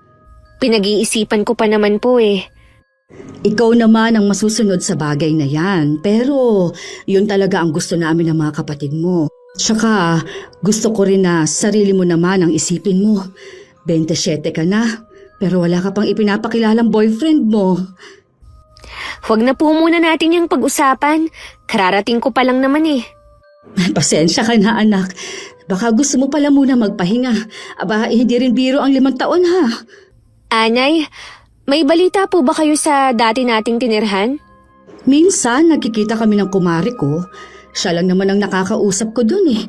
Pinag-iisipan ko pa naman po Ikaw naman ang masusunod sa bagay na yan. Pero yun talaga ang gusto namin ng mga kapatid mo. Tsaka gusto ko rin na sarili mo naman ang isipin mo. 27 ka na, pero wala ka pang ipinapakilalang boyfriend mo. Huwag na po muna natin yung pag-usapan. Kararating ko pa lang naman eh. Pasensya ka na, anak. Baka gusto mo pala muna magpahinga. Aba, hindi rin biro ang 5 taon, ha? Anay, may balita po ba kayo sa dati nating tinirhan? Minsan, nagkikita kami ng kumari ko. Siya lang naman ang nakakausap ko dun eh.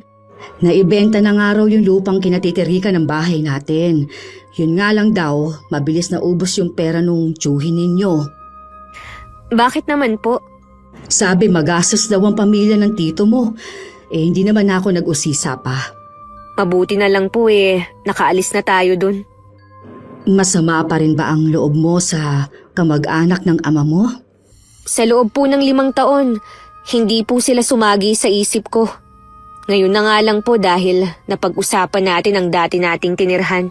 Naibenta na nga raw yung lupang kinatitirikan ng bahay natin. Yun nga lang daw, mabilis na ubos yung pera nung tiyuhin ninyo. Bakit naman po? Sabi magastos daw ang pamilya ng tito mo. Hindi naman ako nag-usisa pa. Mabuti na lang po eh, nakaalis na tayo dun. Masama pa rin ba ang loob mo sa kamag-anak ng ama mo? Sa loob po ng 5 taon, hindi po sila sumagi sa isip ko. Ngayon na nga lang po dahil napag-usapan natin ang dati nating tinirhan.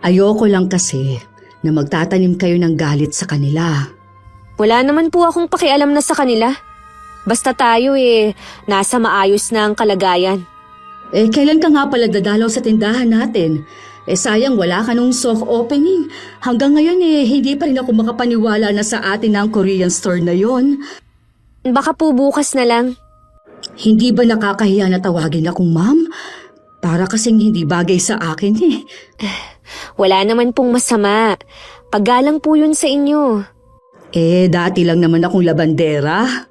Ayoko lang kasi na magtatanim kayo ng galit sa kanila. Wala naman po akong pakialam na sa kanila. Basta tayo nasa maayos na ang kalagayan. Kailan ka nga pala dadalaw sa tindahan natin? Sayang wala ka nung soft opening. Hanggang ngayon hindi pa rin ako makapaniwala na sa atin ang Korean store na yon. Baka po bukas na lang. Hindi ba nakakahiya na tawagin akong ma'am? Para kasing hindi bagay sa akin eh. Wala naman pong masama. Paggalang po yun sa inyo. Dati lang naman akong labandera.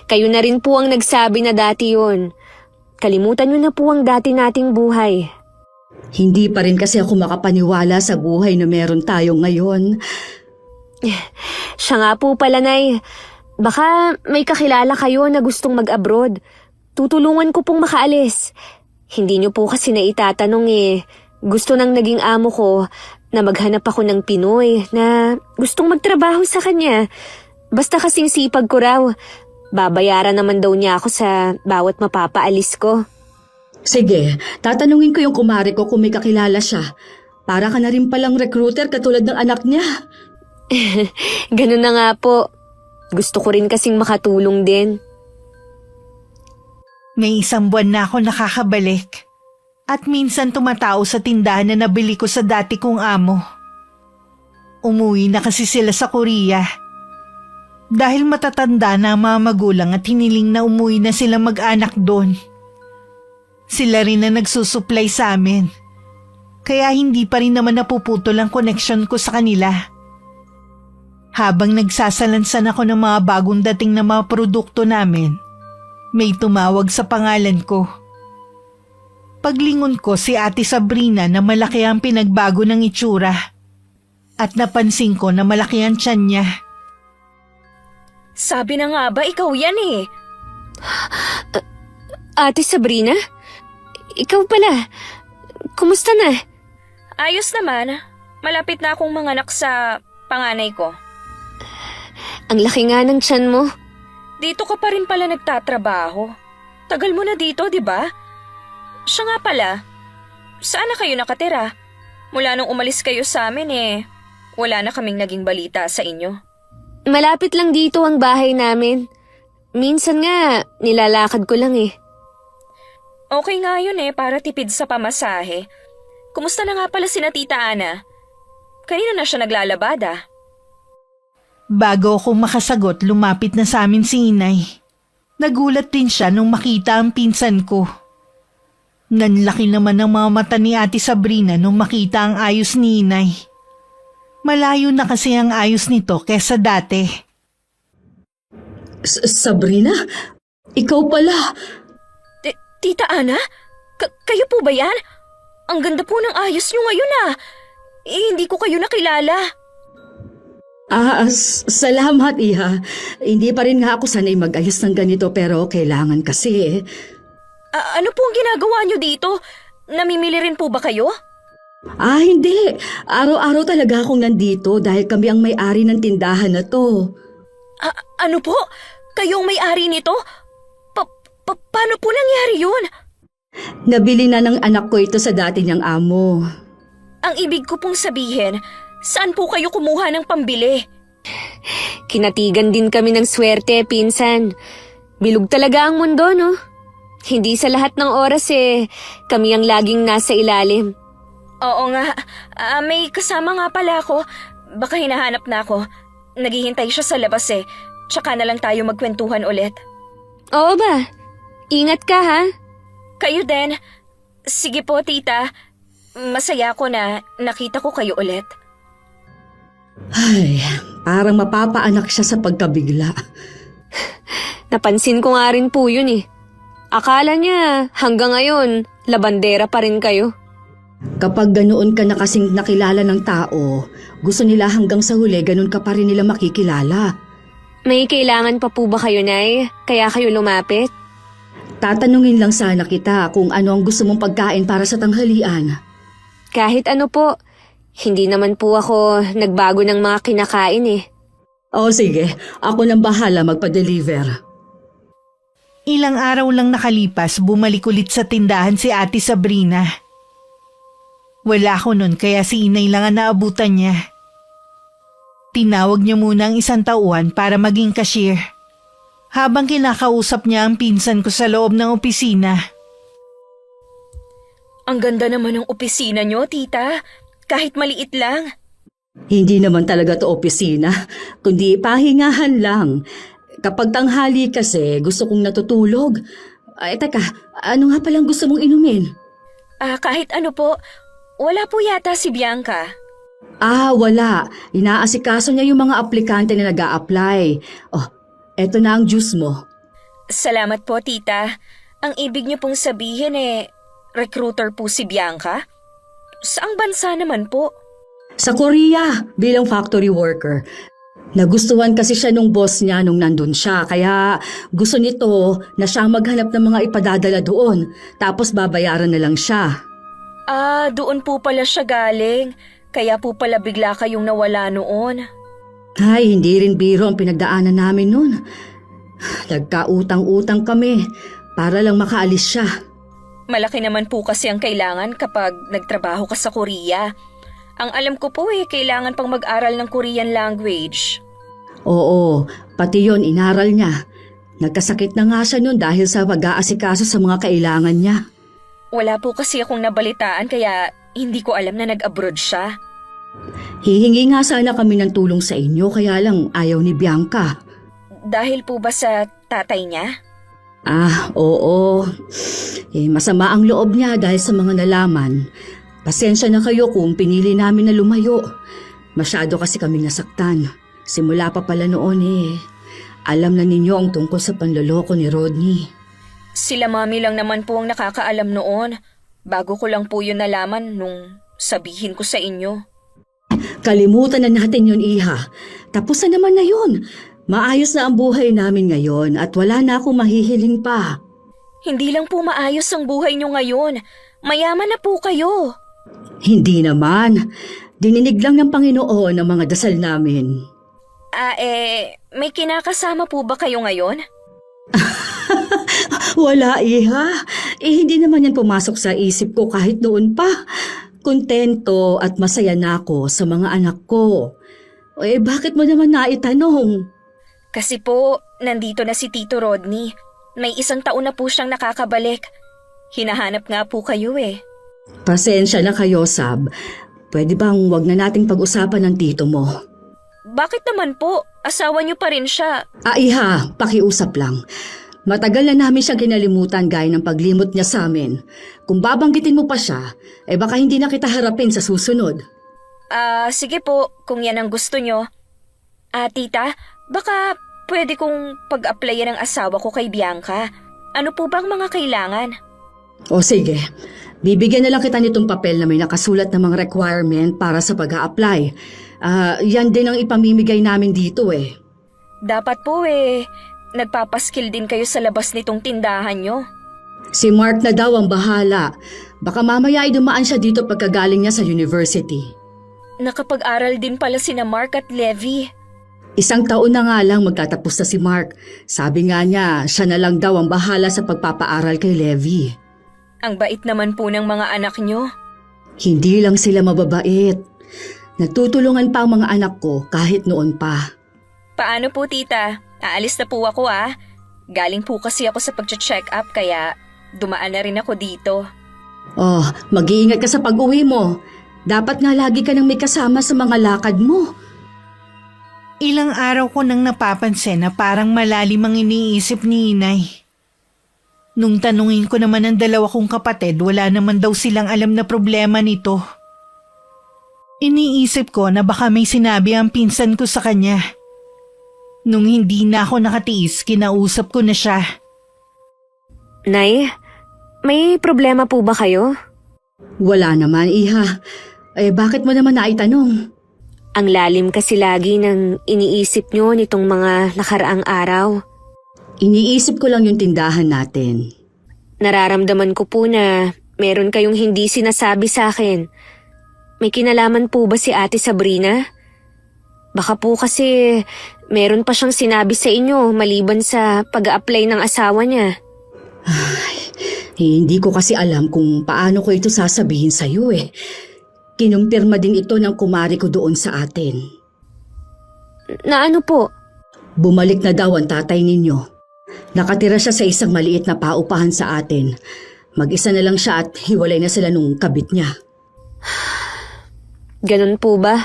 Kayo na rin po ang nagsabi na dati yun. Kalimutan nyo na po ang dati nating buhay. Hindi pa rin kasi ako makapaniwala sa buhay na meron tayo ngayon. Siya nga po pala, Nay. Baka may kakilala kayo na gustong mag-abroad. Tutulungan ko pong makaalis. Hindi nyo po kasi naitatanong Gusto nang naging amo ko na maghanap ako ng Pinoy na gustong magtrabaho sa kanya. Basta kasing sipag ko raw. Babayaran naman daw niya ako sa bawat mapapaalis ko. Sige, tatanungin ko yung kumare ko kung may kakilala siya. Para ka na rin palang recruiter katulad ng anak niya. Ganun na nga po. Gusto ko rin kasing makatulong din. May 1 buwan na ako nakakabalik. At minsan tumatao sa tindahan na nabili ko sa dati kong amo. Umuwi na kasi sila sa Korea. Dahil matatanda na ang mga magulang at hiniling na umuwi na sila mag-anak doon. Sila rin na nagsusupply sa amin. Kaya hindi pa rin naman napuputol ang connection ko sa kanila. Habang nagsasalansan ako ng mga bagong dating na mga produkto namin, may tumawag sa pangalan ko. Paglingon ko si Ate Sabrina na malaki ang pinagbago ng itsura. At napansin ko na malaki ang tiyan niya. Sabi na nga ba, ikaw yan Ate Sabrina? Ikaw pala. Kumusta na? Ayos naman. Malapit na akong manganak sa panganay ko. Ang laki nga ng tiyan mo. Dito ka pa rin pala nagtatrabaho. Tagal mo na dito, di ba? Siya nga pala, saan na kayo nakatira? Mula nung umalis kayo sa amin wala na kaming naging balita sa inyo. Malapit lang dito ang bahay namin. Minsan nga, nilalakad ko lang Okay nga yun para tipid sa pamasahe. Kumusta na nga pala sina Tita Ana? Kanina na siya naglalabada. Bago ako makasagot, lumapit na sa amin si Inay. Nagulat din siya nung makita ang pinsan ko. Nanlaki naman ang mga mata ni Ate Sabrina nung makita ang ayos ni Inay. Malayo na kasi ang ayos nito kesa dati. Sabrina? Ikaw pala? Tita Ana? Kayo po ba yan? Ang ganda po ng ayos nyo ngayon hindi ko kayo nakilala. Salamat, Iha. Hindi pa rin nga ako sanay mag-ayos ng ganito pero kailangan kasi Ano po ang ginagawa nyo dito? Namimili rin po ba kayo? Hindi. Araw-araw talaga akong nandito dahil kami ang may-ari ng tindahan na to. Ano po? Kayong may-ari nito? Paano po nangyari yun? Nabili na ng anak ko ito sa dati niyang amo. Ang ibig ko pong sabihin, saan po kayo kumuha ng pambili? Kinatigan din kami ng swerte, pinsan. Bilog talaga ang mundo, no? Hindi sa lahat ng oras kami ang laging nasa ilalim. Oo nga, may kasama nga pala ako. Baka hinahanap na ako. Naghihintay siya sa labas eh. Tsaka na lang tayo magkwentuhan ulit. Oo ba? Ingat ka ha? Kayo din. Sige po, tita. Masaya ako na nakita ko kayo ulit. Ay, parang mapapaanak siya sa pagkabigla. Napansin ko nga rin po yun eh. Akala niya hanggang ngayon, labandera pa rin kayo. Kapag ganoon ka na kasing nakilala ng tao, gusto nila hanggang sa huli ganun ka pa rin nila makikilala. May kailangan pa po ba kayo, Nay? Kaya kayo lumapit? Tatanungin lang sana kita kung ano ang gusto mong pagkain para sa tanghalian. Kahit ano po, hindi naman po ako nagbago ng mga kinakain eh. O sige, ako nang bahala magpa-deliver. Ilang araw lang nakalipas, bumalik ulit sa tindahan si Ate Sabrina. Wala ko nun kaya si Inay lang ang naabutan niya. Tinawag niya muna ang isang tauhan para maging cashier. Habang kinakausap niya ang pinsan ko sa loob ng opisina. Ang ganda naman ng opisina nyo, tita. Kahit maliit lang. Hindi naman talaga to opisina, kundi pahingahan lang. Kapag tanghali kasi, gusto kong natutulog. Ay, teka, ano nga palang gusto mong inumin? Kahit ano po, wala po yata si Bianca. Wala. Inaasikaso niya yung mga aplikante na nag-a-apply. Oh, eto na ang juice mo. Salamat po, tita. Ang ibig niyo pong sabihin recruiter po si Bianca? Saang bansa naman po? Sa Korea, bilang factory worker. Nagustuhan kasi siya nung boss niya nung nandun siya, kaya gusto nito na siya maghanap ng mga ipadadala doon, tapos babayaran na lang siya. Doon po pala siya galing. Kaya po pala bigla kayong nawala noon. Ay, hindi rin biro ang pinagdaanan namin noon. Nagkautang-utang kami para lang makaalis siya. Malaki naman po kasi ang kailangan kapag nagtrabaho ka sa Korea. Ang alam ko po kailangan pang mag-aral ng Korean language. Oo, pati yon inaral niya. Nagkasakit na nga siya noon dahil sa pag-aasikaso sa mga kailangan niya. Wala po kasi akong nabalitaan kaya hindi ko alam na nag-abroad siya. Hihingi nga sana kami ng tulong sa inyo kaya lang ayaw ni Bianca. Dahil po ba sa tatay niya? Oo. Masama ang loob niya dahil sa mga nalaman. Pasensya na kayo kung pinili namin na lumayo. Masyado kasi kaming nasaktan. Simula pa pala noon alam na ninyo ang tungkol sa panloloko ni Rodney. Sila mami lang naman po ang nakakaalam noon. Bago ko lang po yun nalaman nung sabihin ko sa inyo. Kalimutan na natin yun, Iha. Tapos na naman na yun. Maayos na ang buhay namin ngayon at wala na akong mahihiling pa. Hindi lang po maayos ang buhay nyo ngayon. Mayaman na po kayo. Hindi naman. Dininig lang ng Panginoon ang mga dasal namin. May kinakasama po ba kayo ngayon? Wala, Iha. Hindi naman yan pumasok sa isip ko kahit noon pa. Kontento at masaya na ako sa mga anak ko. Bakit mo naman naitanong? Kasi po, nandito na si Tito Rodney. May 1 taon na po siyang nakakabalik. Hinahanap nga po kayo Pasensya na kayo, Sab. Pwede bang wag na nating pag-usapan ng tito mo? Bakit naman po? Asawa niyo pa rin siya. Iha, pakiusap lang. Matagal na namin siyang kinalimutan gaya ng paglimot niya sa amin. Kung babanggitin mo pa siya, baka hindi na kita harapin sa susunod. Sige po, kung yan ang gusto niyo. Tita, baka pwede kong pag-applyan ang asawa ko kay Bianca. Ano po bang mga kailangan? O sige, bibigyan na lang kita nitong papel na may nakasulat ng mga requirement para sa pag-a-apply. Yan din ang ipamimigay namin dito Dapat po nagpapaskil din kayo sa labas nitong tindahan nyo. Si Mark na daw ang bahala. Baka mamaya ay dumaan siya dito pagkagaling niya sa university. Nakapag-aral din pala sina Mark at Levi. 1 taon na nga lang magtatapos na si Mark. Sabi nga niya, siya na lang daw ang bahala sa pagpapaaral kay Levi. Ang bait naman po ng mga anak nyo. Hindi lang sila mababait. Nagtutulungan pa ang mga anak ko kahit noon pa. Paano po, tita? Aalis na po ako Galing po kasi ako sa pag-check up kaya dumaan na rin ako dito. Mag-iingat ka sa pag-uwi mo. Dapat nga lagi ka nang may kasama sa mga lakad mo. Ilang araw ko nang napapansin na parang malalim ang iniisip ni inay. Nung tanungin ko naman ang dalawa kong kapatid, wala naman daw silang alam na problema nito. Iniisip ko na baka may sinabi ang pinsan ko sa kanya. Nung hindi na ako nakatiis, kinausap ko na siya. Nay, may problema po ba kayo? Wala naman, Iha. Bakit mo naman naitanong? Ang lalim kasi lagi ng iniisip nyo nitong mga nakaraang araw. Iniisip ko lang yung tindahan natin. Nararamdaman ko po na meron kayong hindi sinasabi sa akin. May kinalaman po ba si Ate Sabrina? Baka po kasi meron pa siyang sinabi sa inyo maliban sa pag-a-apply ng asawa niya. Hindi ko kasi alam kung paano ko ito sasabihin sa'yo eh. Kinumpirma din ito ng kumari ko doon sa atin. Na ano po? Bumalik na daw ang tatay ninyo. Nakatira siya sa isang maliit na paupahan sa atin. Mag-isa na lang siya at hiwalay na sila nung kabit niya. Ganun po ba?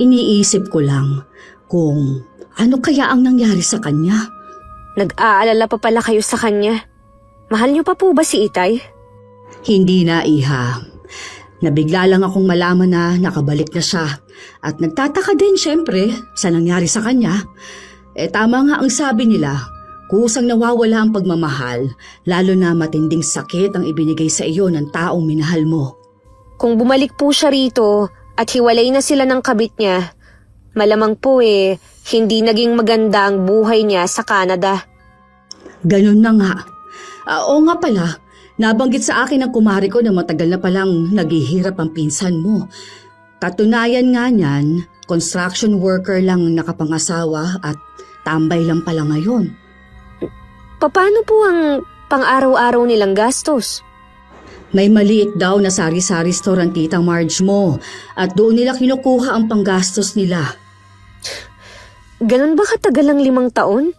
Iniisip ko lang kung ano kaya ang nangyari sa kanya. Nag-aalala pa pala kayo sa kanya. Mahal niyo pa po ba si Itay? Hindi na, Iha. Nabigla lang akong malaman na nakabalik na siya. At nagtataka din syempre sa nangyari sa kanya. Tama nga ang sabi nila, kusang nawawala ang pagmamahal, lalo na matinding sakit ang ibinigay sa iyo ng taong minahal mo. Kung bumalik po siya rito at hiwalay na sila ng kabit niya, malamang po hindi naging maganda ang buhay niya sa Canada. Ganun na nga. Oo nga pala, nabanggit sa akin ng kumari ko na matagal na palang naghihirap ang pinsan mo. Katunayan nga niyan, construction worker lang nakapangasawa at tambay lang pala ngayon. Paano po ang pang-araw-araw nilang gastos? May maliit daw na sari-sari store ang titang Marge mo at doon nila kinukuha ang panggastos nila. Ganun ba katagal ang 5 taon?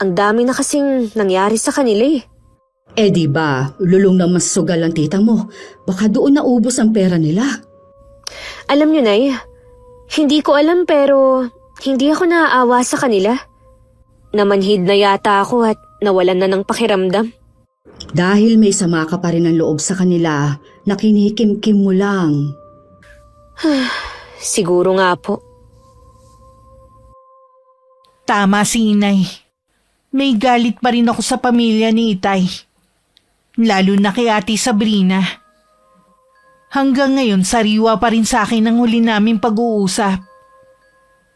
Ang dami na kasing nangyari sa kanila eh. Di ba, lulong na mas sugal ang tita mo. Baka doon naubos ang pera nila. Alam niyo, Nay, hindi ko alam pero hindi ako naaawa sa kanila. Namanhid na yata ako at nawalan na ng pakiramdam. Dahil may sama ka pa rin ng loob sa kanila, nakinikim-kim mo lang. Siguro nga po. Tama si inay. May galit pa rin ako sa pamilya ni Itay. Lalo na kay Ate Sabrina. Hanggang ngayon, sariwa pa rin sa akin ang huli naming pag-uusap.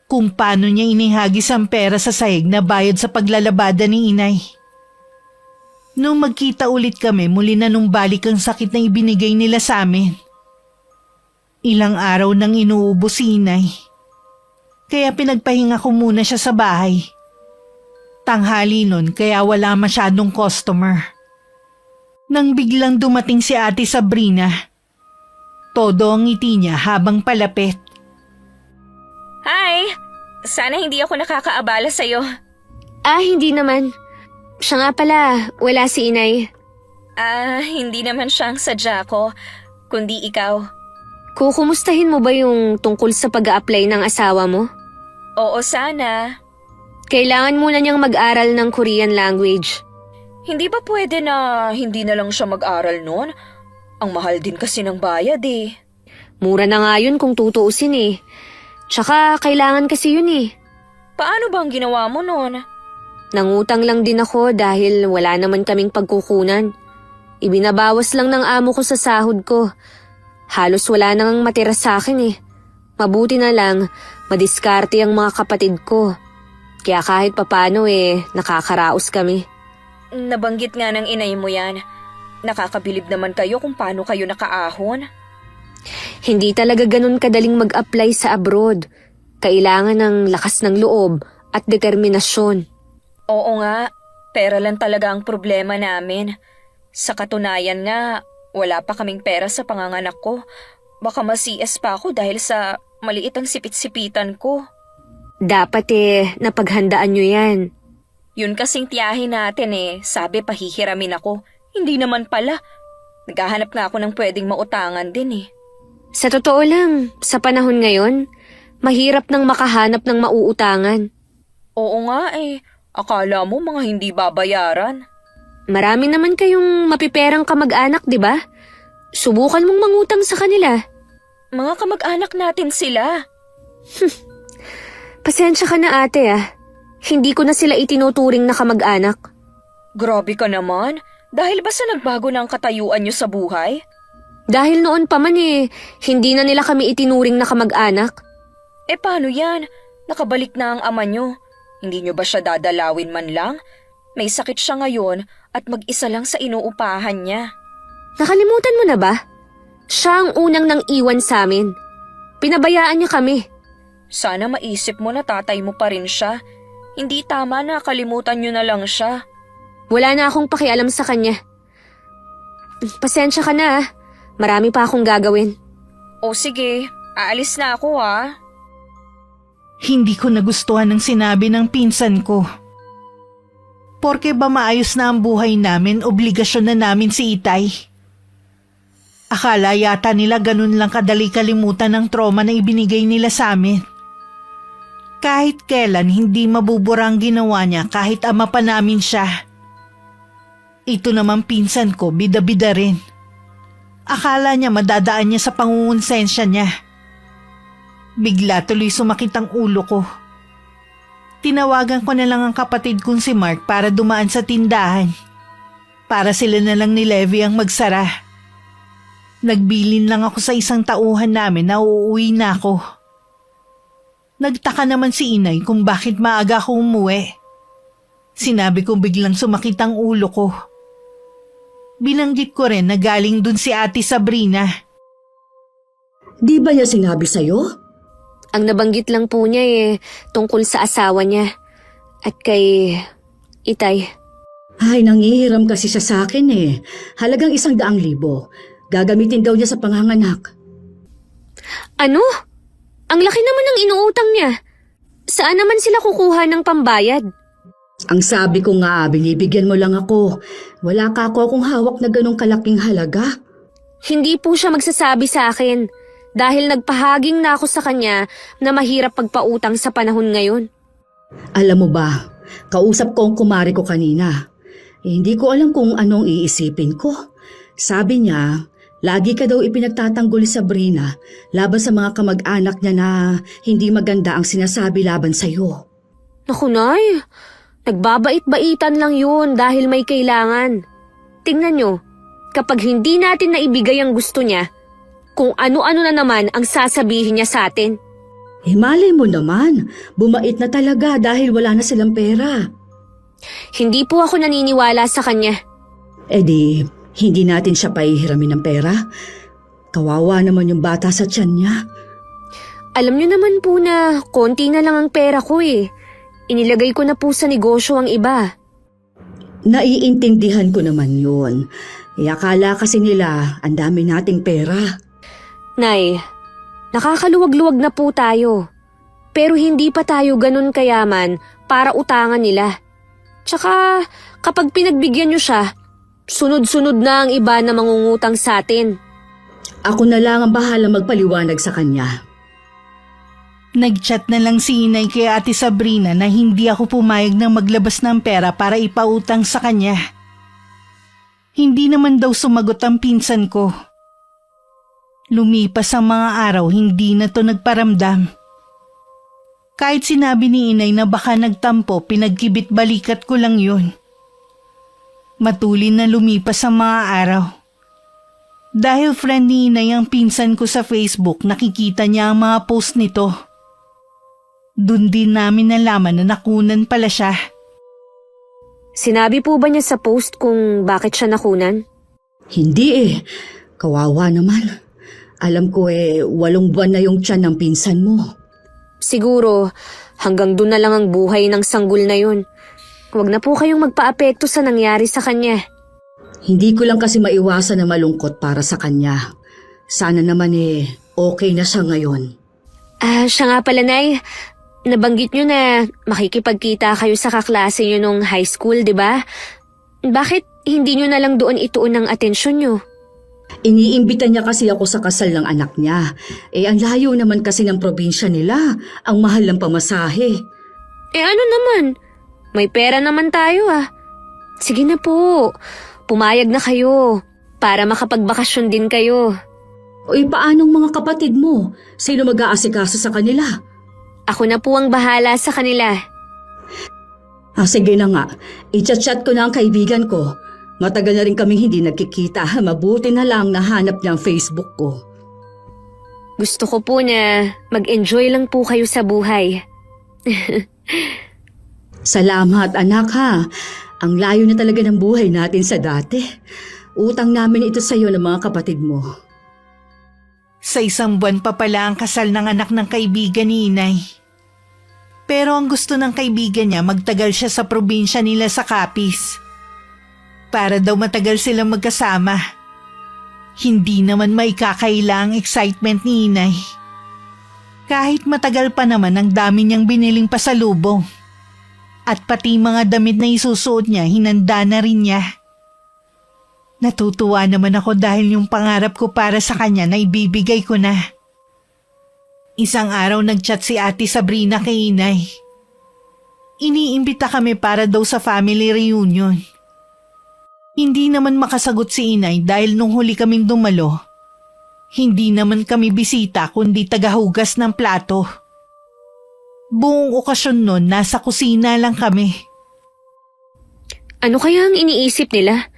Kung paano niya inihagis ang pera sa sahig na bayad sa paglalabada ni inay. Nung magkita ulit kami, muli na nung balik ang sakit na ibinigay nila sa amin. Ilang araw nang inuubos si inay. Kaya pinagpahinga ko muna siya sa bahay. Tanghali nun kaya wala masyadong customer. Nang biglang dumating si Ate Sabrina, todo ang ngiti niya habang palapit. Hi! Sana hindi ako nakakaabala sa'yo. Hindi naman. Siya nga pala, wala si inay. Hindi naman siya ang sadya ko, kundi ikaw. Kukumustahin mo ba yung tungkol sa pag-a-apply ng asawa mo? Oo, sana. Kailangan muna niyang mag-aral ng Korean language. Hindi ba pwede na hindi na lang siya mag-aral noon? Ang mahal din kasi ng bayad eh. Mura na nga yun kung tutuusin eh. Tsaka kailangan kasi yun eh. Paano ba ang ginawa mo noon? Nangutang lang din ako dahil wala naman kaming pagkukunan. Ibinabawas lang ng amo ko sa sahod ko. Halos wala nang matira sa akin eh. Mabuti na lang, madiskarte ang mga kapatid ko. Kaya kahit papano nakakaraos kami. Nabanggit nga ng inay mo yan. Nakakabilib naman kayo kung paano kayo nakaahon. Hindi talaga ganun kadaling mag-apply sa abroad. Kailangan ng lakas ng loob at determinasyon. Oo nga, pera lang talaga ang problema namin. Sa katunayan nga, wala pa kaming pera sa panganganak ko. Baka ma-CS pa ako dahil sa maliit ang sipit-sipitan ko. Dapat napaghandaan nyo yan. Yun kasing tiyahin natin sabi pahihiramin ako. Hindi naman pala. Naghahanap nga ako ng pwedeng mautangan din eh. Sa totoo lang, sa panahon ngayon, Mahirap nang makahanap ng mauutangan. Oo nga eh. Akala mo mga hindi babayaran. Marami naman kayong mapiperang kamag-anak, di ba? Subukan mong mangutang sa kanila. Mga kamag-anak natin sila. Pasensya ka na ate ah. Hindi ko na sila itinuturing na kamag-anak. Grabe ka naman. Dahil ba sa nagbago ng katayuan nyo sa buhay? Dahil noon pa man hindi na nila kami itinuring na kamag-anak. Eh paano yan? Nakabalik na ang ama nyo. Hindi nyo ba siya dadalawin man lang? May sakit siya ngayon at mag-isa lang sa inuupahan niya. Nakalimutan mo na ba? Siya ang unang nang iwan sa amin. Pinabayaan niya kami. Sana maisip mo na tatay mo pa rin siya. Hindi tama na kalimutan nyo na lang siya. Wala na akong pakialam sa kanya. Pasensya ka na ah. Marami pa akong gagawin. O sige, aalis na ako ha. Hindi ko nagustuhan ng sinabi ng pinsan ko. Porke ba maayos na ang buhay namin, obligasyon na namin si Itay? Akala yata nila ganun lang kadali kalimutan ng trauma na ibinigay nila sa amin. Kahit kailan hindi mabubura ang ginawa niya kahit ama pa namin siya. Ito naman pinsan ko, bida-bida rin. Akala niya madadaan niya sa pangungonsensya niya. Bigla tuloy sumakit ang ulo ko. Tinawagan ko na lang ang kapatid kong si Mark para dumaan sa tindahan. Para sila na lang ni Levi ang magsara. Nagbilin lang ako sa isang tauhan namin na uuwi na ako. Nagtaka naman si Inay kung bakit maaga ako umuwi. Sinabi ko biglang sumakit ang ulo ko. Binanggit ko rin na galing dun si Ate Sabrina. Di ba niya sinabi sa'yo? Ang nabanggit lang po niya tungkol sa asawa niya. At kay Itay. Ay, nangihiram kasi siya sa akin eh. Halagang 100,000. Gagamitin daw niya sa panganganak. Ano? Ang laki naman ng inuutang niya. Saan naman sila kukuha ng pambayad? Ang sabi ko nga, binibigyan mo lang ako. Wala ka ako akong hawak na ganong kalaking halaga. Hindi po siya magsasabi sa akin. Dahil nagpahaging na ako sa kanya na mahirap pagpautang sa panahon ngayon. Alam mo ba, kausap ko ang kumari ko kanina. Hindi ko alam kung anong iisipin ko. Sabi niya, lagi ka daw ipinagtatanggol sa Sabrina laban sa mga kamag-anak niya na hindi maganda ang sinasabi laban sa'yo. Naku Nay, nagbabait-baitan lang yun dahil may kailangan. Tingnan nyo, kapag hindi natin naibigay ang gusto niya, kung ano-ano na naman ang sasabihin niya sa atin. Eh malay mo naman, bumait na talaga dahil wala na silang pera. Hindi po ako naniniwala sa kanya. Eh di, hindi natin siya pahihiramin ng pera. Kawawa naman yung bata sa tiyan niya. Alam niyo naman po na konti na lang ang pera ko Inilagay ko na po sa negosyo ang iba. Naiintindihan ko naman yun. Akala kasi nila ang dami nating pera. Nay, nakakaluwag-luwag na po tayo. Pero hindi pa tayo ganun kayaman para utangan nila. Tsaka kapag pinagbigyan nyo siya, sunod-sunod na ang iba na mangungutang sa atin. Ako na lang ang bahala magpaliwanag sa kanya. Nagchat na lang si Inay kay Ate Sabrina na hindi ako pumayag na maglabas ng pera para ipautang sa kanya. Hindi naman daw sumagot ang pinsan ko. Lumipas ang mga araw, hindi na to nagparamdam. Kahit sinabi ni Inay na baka nagtampo, pinagkibit balikat ko lang yun. Matulin na lumipas ang mga araw. Dahil friend ni Inay ang pinsan ko sa Facebook, nakikita niya ang mga post nito. Doon din namin nalaman na nakunan pala siya. Sinabi po ba niya sa post kung bakit siya nakunan? Hindi eh. Kawawa naman. Alam ko 8 buwan na yung tiyan ng pinsan mo. Siguro, hanggang doon na lang ang buhay ng sanggol na yun. Huwag na po kayong magpa-apekto sa nangyari sa kanya. Hindi ko lang kasi maiwasan na malungkot para sa kanya. Sana naman okay na siya ngayon. Siya nga pala, Nay. Nabanggit nyo na makikipagkita kayo sa kaklase nyo nung high school, di ba? Bakit hindi nyo na lang doon ituon ang atensyon nyo? Iniimbita niya kasi ako sa kasal ng anak niya. Ang layo naman kasi ng probinsya nila. Ang mahal ng pamasahe. Ano naman? May pera naman tayo ah. Sige na po, pumayag na kayo para makapagbakasyon din kayo. Paanong mga kapatid mo? Sino mag-aasikaso sa kanila? Ako na po ang bahala sa kanila. Sige na nga. I-chat ko na ang kaibigan ko. Matagal na rin kaming hindi nagkikita. Mabuti na lang nahanap niya ang Facebook ko. Gusto ko po na mag-enjoy lang po kayo sa buhay. Salamat anak ha. Ang layo na talaga ng buhay natin sa dati. Utang namin ito sa iyo ng mga kapatid mo. Sa 1 buwan pa pala ang kasal ng anak ng kaibigan ni Inay. Pero ang gusto ng kaibigan niya magtagal siya sa probinsya nila sa Capiz. Para daw matagal silang magkasama. Hindi naman maikakaila ang excitement ni Inay. Kahit matagal pa naman ang dami niyang biniling pasalubong. At pati mga damit na isusuot niya, hinanda na rin niya. Natutuwa naman ako dahil yung pangarap ko para sa kanya na ibibigay ko na. Isang araw nagchat si Ate Sabrina kay Inay. Iniimbita kami para daw sa family reunion. Hindi naman makasagot si Inay dahil nung huli kaming dumalo, hindi naman kami bisita kundi tagahugas ng plato. Buong okasyon nun, nasa kusina lang kami. Ano kaya ang iniisip nila?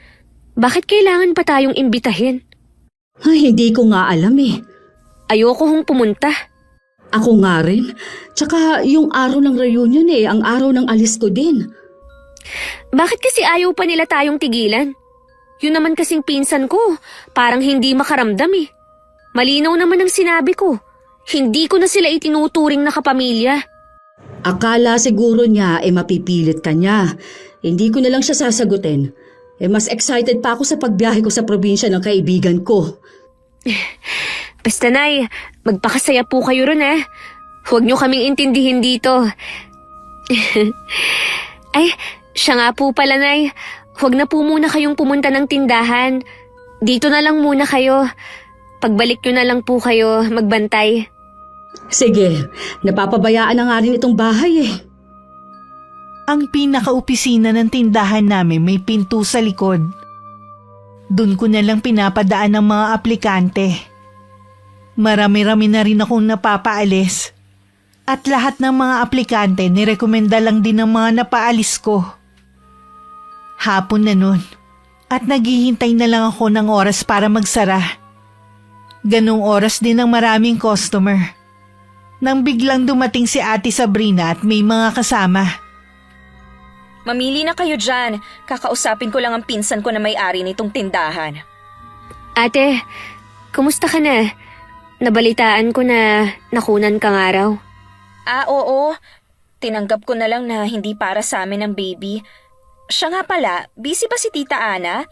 Bakit kailangan pa tayong imbitahin? Hindi ko nga alam eh. Ayoko hong pumunta. Ako nga rin. Tsaka yung araw ng reunion ang araw ng alis ko din. Bakit kasi ayaw pa nila tayong tigilan? Yun naman kasing pinsan ko, parang hindi makaramdam eh. Malinaw naman ang sinabi ko. Hindi ko na sila itinuturing na kapamilya. Akala siguro niya mapipilit ka niya. Hindi ko na lang siya sasagutin. Mas excited pa ako sa pagbiyahe ko sa probinsya ng kaibigan ko. Basta Nay, magpakasaya po kayo ron eh. Huwag niyo kaming intindihin dito. Ay, siya nga po pala Nay. Huwag na po muna kayong pumunta ng tindahan. Dito na lang muna kayo. Pagbalik niyo na lang po kayo magbantay. Sige, napapabayaan na nga rin itong bahay eh. Ang pinaka-opisina ng tindahan namin may pinto sa likod. Doon ko na lang pinapadaan ng mga aplikante. Marami-rami na rin akong napapaalis. At lahat ng mga aplikante nirekomenda lang din ng mga napaalis ko. Hapon na nun. At naghihintay na lang ako ng oras para magsara. Ganong oras din ang maraming customer. Nang biglang dumating si Ate Sabrina at may mga kasama. Mamili na kayo dyan. Kakausapin ko lang ang pinsan ko na may-ari nitong tindahan. Ate, kumusta ka na? Nabalitaan ko na nakunan ka nga raw. Oo. Tinanggap ko na lang na hindi para sa amin ang baby. Siya nga pala, busy ba si Tita Ana?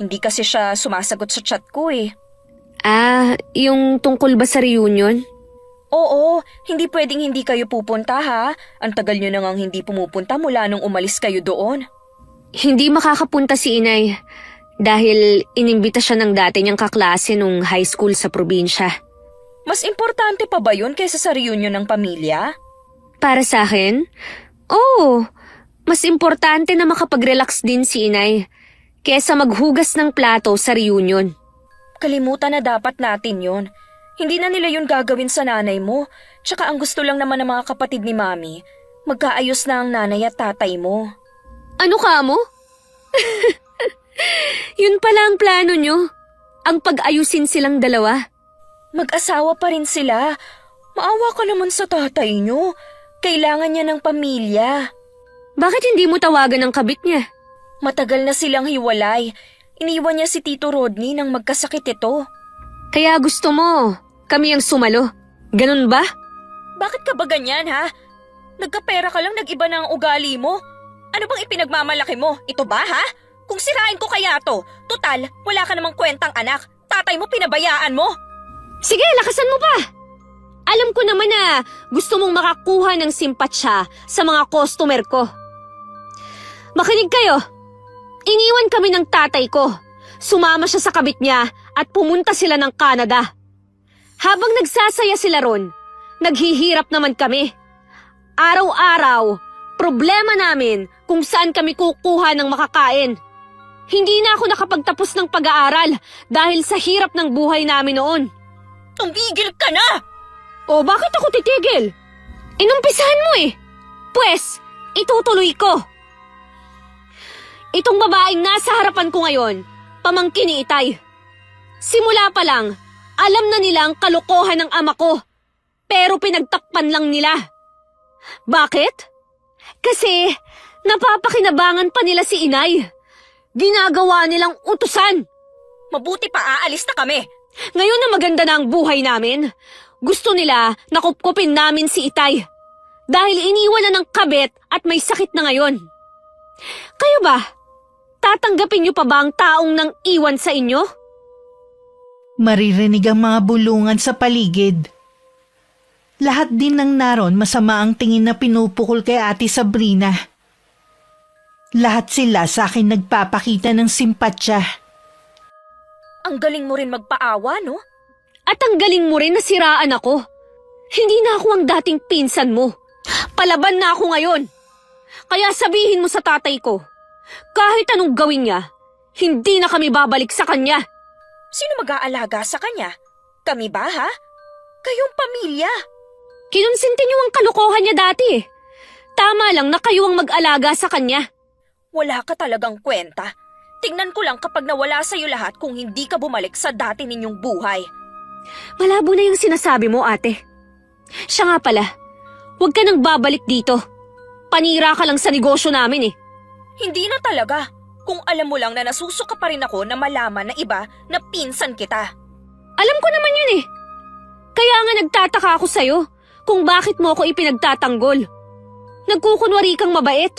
Hindi kasi siya sumasagot sa chat ko eh. Yung tungkol ba sa reunion? Oo, hindi pwedeng hindi kayo pupunta ha. Ang tagal nyo nang hindi pumupunta mula nung umalis kayo doon. Hindi makakapunta si Inay dahil inimbita siya ng dati niyang kaklase nung high school sa probinsya. Mas importante pa ba yun kaysa sa reunion ng pamilya? Para sa akin? Oo, mas importante na makapag-relax din si Inay kesa maghugas ng plato sa reunion. Kalimutan na dapat natin yun. Hindi na nila yun gagawin sa nanay mo. Tsaka ang gusto lang naman ng mga kapatid ni Mami, magkaayos na ang nanay at tatay mo. Ano ka mo? Yun pala ang plano nyo. Ang pag-ayusin silang dalawa. Mag-asawa pa rin sila. Maawa ka naman sa tatay nyo. Kailangan niya ng pamilya. Bakit hindi mo tawagan ang kabit niya? Matagal na silang hiwalay. Iniwan niya si Tito Rodney nang magkasakit ito. Kaya gusto mo, kami ang sumalo. Ganun ba? Bakit ka ba ganyan ha? Nagkapera ka lang, nag-iba na ang ugali mo. Ano bang ipinagmamalaki mo? Ito ba ha? Kung sirain ko kaya to, total, wala ka namang kwentang anak. Tatay mo pinabayaan mo. Sige, lakasan mo pa! Alam ko naman na gusto mong makakuha ng simpatsya sa mga customer ko. Makinig kayo! Iniwan kami ng tatay ko. Sumama siya sa kabit niya at pumunta sila ng Canada. Habang nagsasaya sila ron, naghihirap naman kami. Araw-araw, problema namin kung saan kami kukuha ng makakain. Hindi na ako nakapagtapos ng pag-aaral dahil sa hirap ng buhay namin noon. Tumigil ka na! O bakit ako titigil? Inumpisahan mo eh. Pwes, itutuloy ko. Itong babaeng nasa harapan ko ngayon, pamangkin ni Itay. Simula pa lang, alam na nila ang kalokohan ng ama ko. Pero pinagtakpan lang nila. Bakit? Kasi napapakinabangan pa nila si Inay. Ginagawa nilang utusan. Mabuti pa aalis na kami. Ngayon na maganda na ang buhay namin, gusto nila na kupkupin namin si Itay. Dahil iniwan na ng kabit at may sakit na ngayon. Kayo ba? Tatanggapin niyo pa ba ang taong nang iwan sa inyo? Maririnig ang mga bulungan sa paligid. Lahat din ng naron masama ang tingin na pinupukol kay Ate Sabrina. Lahat sila sa akin nagpapakita ng simpatsya. Ang galing mo rin magpaawa, no? At ang galing mo rin na siraan ako. Hindi na ako ang dating pinsan mo. Palaban na ako ngayon. Kaya sabihin mo sa tatay ko, kahit anong gawin niya, hindi na kami babalik sa kanya. Sino mag-aalaga sa kanya? Kami ba, ha? Kayong pamilya. Kinonsinti niyo ang kalokohan niya dati. Tama lang na kayo ang mag-alaga sa kanya. Wala ka talagang kwenta. Tingnan ko lang kapag nawala sa'yo lahat kung hindi ka bumalik sa dati ninyong buhay. Malabo na yung sinasabi mo, ate. Siya nga pala, huwag ka nang babalik dito. Panira ka lang sa negosyo namin eh. Hindi na talaga. Kung alam mo lang na nasusuka pa rin ako na malaman na iba na pinsan kita. Alam ko naman yun eh. Kaya nga nagtataka ako sa'yo kung bakit mo ako ipinagtatanggol. Nagkukunwari kang mabait.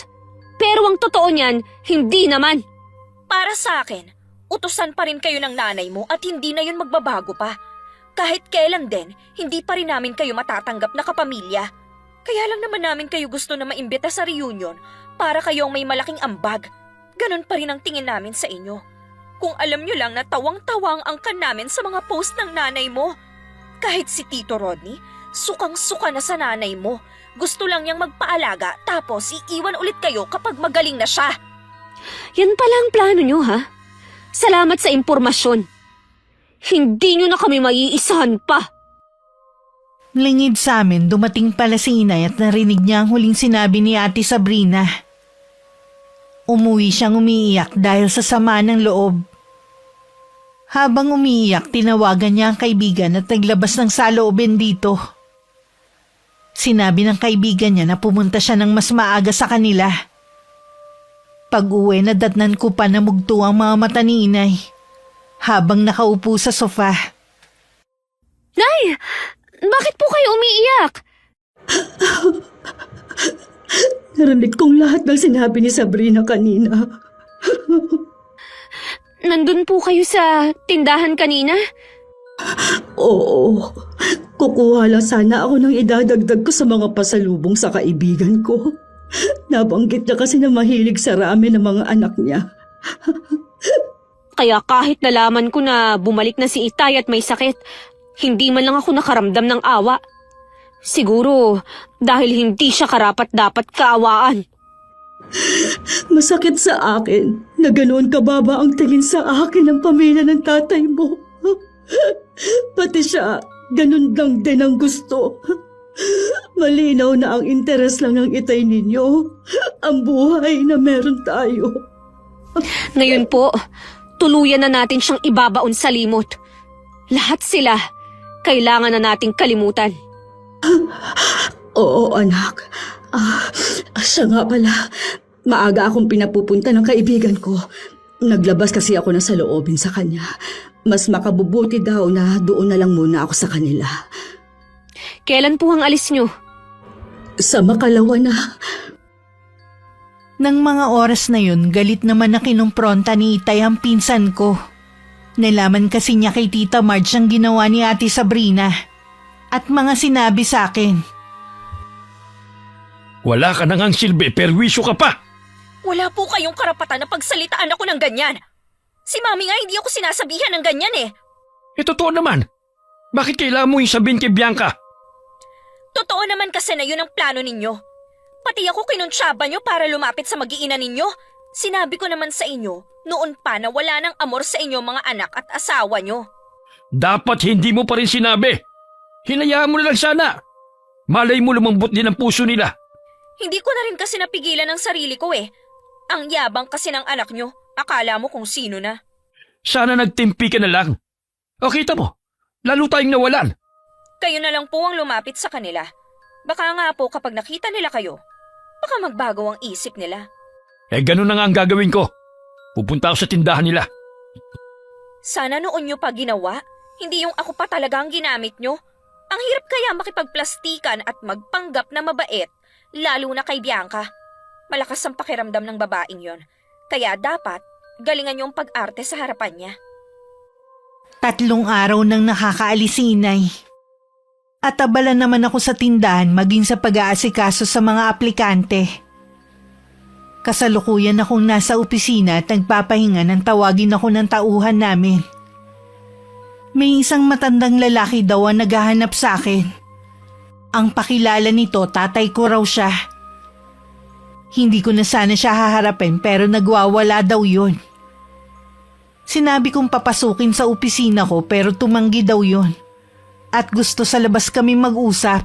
Pero ang totoo niyan, hindi naman. Para sa akin, utusan pa rin kayo ng nanay mo at hindi na yun magbabago pa. Kahit kailan din, hindi pa rin namin kayo matatanggap na kapamilya. Kaya lang naman namin kayo gusto na maimbita sa reunion para kayong may malaking ambag. Ganon pa rin ang tingin namin sa inyo. Kung alam nyo lang na tawang-tawang ang kan namin sa mga post ng nanay mo. Kahit si Tito Rodney, sukang-suka na sa nanay mo. Gusto lang niyang magpaalaga tapos iiwan ulit kayo kapag magaling na siya. Yan pala ang plano nyo, ha? Salamat sa impormasyon. Hindi nyo na kami maiisahan pa. Lingid sa amin, dumating pala si Inay at narinig niya ang huling sinabi ni Ate Sabrina. Umuwi siyang umiiyak dahil sa sama ng loob. Habang umiiyak, tinawagan niya ang kaibigan at naglabas ng saloobin dito. Sinabi ng kaibigan niya na pumunta siya ng mas maaga sa kanila. Pag-uwi, nadatnan ko pa na mugto ang mga mata ni Inay habang nakaupo sa sofa. Nay! Bakit po kayo umiiyak? Narinig kong lahat ng sinabi ni Sabrina kanina. Nandun po kayo sa tindahan kanina? Oo, kukuha lang sana ako ng idadagdag ko sa mga pasalubong sa kaibigan ko. Nabanggit niya kasi na mahilig sa ramen ng mga anak niya. Kaya kahit nalaman ko na bumalik na si Itay at may sakit, hindi man lang ako nakaramdam ng awa. Siguro dahil hindi siya karapat-dapat kaawaan. Masakit sa akin na ganoon kababa ang tingin sa akin ng pamilya ng tatay mo. Pati siya, ganun lang din ang gusto. Malinaw na ang interes lang ng Itay ninyo. Ang buhay na meron tayo. Ngayon po, tuluyan na natin siyang ibabaon sa limot. Lahat sila, kailangan na nating kalimutan. Oo, anak. Siya nga pala. Maaga akong pinapupunta ng kaibigan ko. Naglabas kasi ako ng saloobin sa kanya. Mas makabubuti daw na doon na lang muna ako sa kanila. Kailan po ang alis nyo? Sa makalawa na. Nang mga oras na yun, galit naman na kinumpronta ni Itay ang pinsan ko. Nalaman kasi niya kay Tita Marge ang ginawa ni Ate Sabrina. At mga sinabi sa akin. Wala ka nang silbi, perwisyo ka pa! Wala po kayong karapatan na pagsalitaan ako ng ganyan. Si Mami nga hindi ako sinasabihan ng ganyan eh. Totoo naman. Bakit kailangan mo yung sabihin kay Bianca? Totoo naman kasi na yun ang plano ninyo. Pati ako kinuntsaba nyo para lumapit sa mag-iina ninyo. Sinabi ko naman sa inyo, noon pa na wala nang amor sa inyo mga anak at asawa nyo. Dapat hindi mo pa rin sinabi. Hinayaan mo na lang sana. Malay mo lumambot din ang puso nila. Hindi ko na rin kasi napigilan ang sarili ko eh. Ang yabang kasi ng anak nyo, akala mo kung sino na. Sana nagtimpi ka na lang. O kita mo, lalo tayong nawalan. Kayo na lang po ang lumapit sa kanila. Baka nga po kapag nakita nila kayo, baka magbago ang isip nila. Ganun na nga ang gagawin ko. Pupunta ako sa tindahan nila. Sana noon nyo pa ginawa, hindi yung ako pa talaga ang ginamit nyo. Ang hirap kaya makipagplastikan at magpanggap na mabait, lalo na kay Bianca. Malakas ang pakiramdam ng babaeng yon. Kaya dapat, galingan nyo ang pag-arte sa harapan niya. 3 araw nang nakakaalis si inay. At abala naman ako sa tindahan maging sa pag-aasikaso sa mga aplikante. Kasalukuyan akong nasa opisina at nagpapahinga nang tawagin ako ng tauhan namin. May isang matandang lalaki daw ang naghahanap sa akin. Ang pakilala nito, tatay ko raw siya. Hindi ko na sana siya haharapin pero nagwawala daw yun. Sinabi kong papasukin sa opisina ko pero tumanggi daw yun. At gusto sa labas kami mag-usap.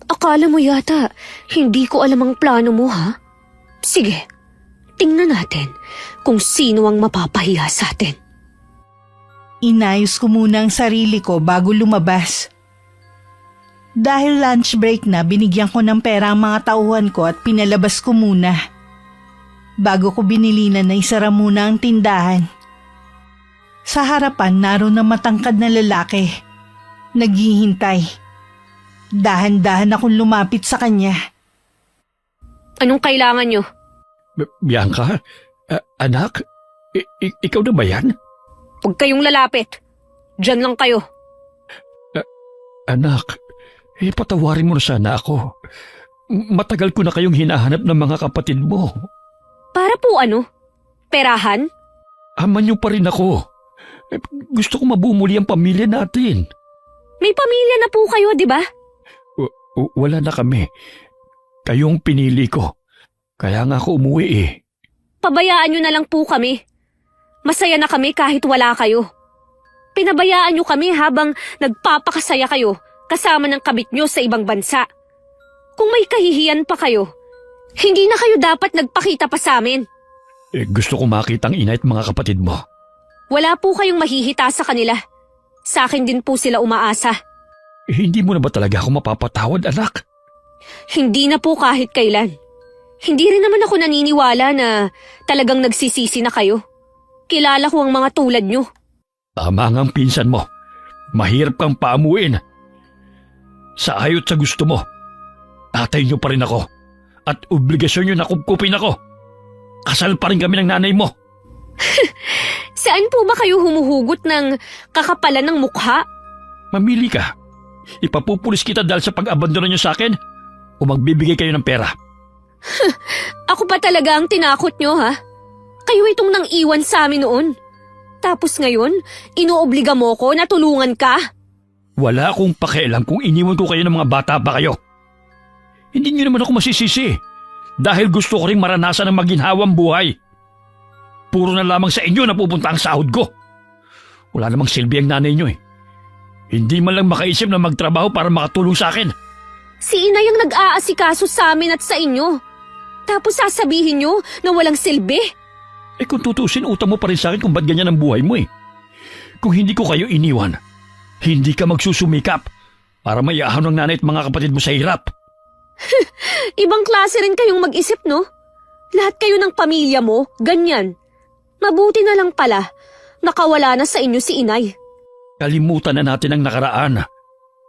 Akala mo yata, hindi ko alam ang plano mo, ha? Sige, tingnan natin kung sino ang mapapahiya sa atin. Inayos ko muna ang sarili ko bago lumabas. Dahil lunch break na, binigyan ko ng pera ang mga tauhan ko at pinalabas ko muna. Bago ko binilinan na isara muna ang tindahan. Sa harapan naroon na matangkad na lalaki. Naghihintay. Dahan-dahan akong lumapit sa kanya. Anong kailangan nyo? Bianca? Anak? Ikaw na ba yan? Huwag kayong lalapit. Diyan lang kayo. Anak, patawarin mo na sana ako. Matagal ko na kayong hinahanap ng mga kapatid mo. Para po ano? Perahan? Ama niyo pa rin ako. Gusto ko mabuo muli ang pamilya natin. May pamilya na po kayo, di ba? Wala na kami. Kayong pinili ko. Kaya nga ako umuwi eh. Pabayaan nyo na lang po kami. Masaya na kami kahit wala kayo. Pinabayaan nyo kami habang nagpapakasaya kayo kasama ng kabit nyo sa ibang bansa. Kung may kahihiyan pa kayo, hindi na kayo dapat nagpakita pa sa amin. Gusto ko makita ang ina at mga kapatid mo. Wala po kayong mahihita sa kanila. Sa akin din po sila umaasa. Hindi mo na ba talaga ako mapapatawad, anak? Hindi na po kahit kailan. Hindi rin naman ako naniniwala na talagang nagsisisi na kayo. Kilala ko ang mga tulad nyo. Tama nga ang pinsan mo. Mahirap kang paamuin. Sa ayot sa gusto mo, tatay niyo pa rin ako. At obligasyon niyo na kupkupin ako. Kasal pa rin kami ng nanay mo. Saan po ba kayo humuhugot ng kakapalan ng mukha? Mamili ka. Ipapupulis kita dahil sa pag-abandono niyo sa akin o magbibigay kayo ng pera. Ako pa talaga ang tinakot nyo, ha? Kayo itong nang iwan sa amin noon. Tapos ngayon, inuobliga mo ko na tulungan ka? Wala akong pakialam kung iniwan ko kayo ng mga bata pa kayo. Hindi niyo naman ako masisisi dahil gusto ko ring maranasan ang maginhawang buhay. Puro na lamang sa inyo na pupunta ang sahod ko. Wala namang silbi ang nanay niyo eh. Hindi man lang makaisip na magtrabaho para makatulong sa akin. Si inay ang nag-aasikaso sa amin at sa inyo. Tapos sasabihin nyo na walang silbi? Kung tutusin, utang mo pa rin sa akin kung ba't ganyan ang buhay mo eh. Kung hindi ko kayo iniwan, hindi ka magsusumikap para maiahon ng nanay at mga kapatid mo sa hirap. Ibang klase rin kayong mag-isip, no? Lahat kayo ng pamilya mo, ganyan. Mabuti na lang pala, nakawala na sa inyo si inay. Kalimutan na natin ang nakaraan.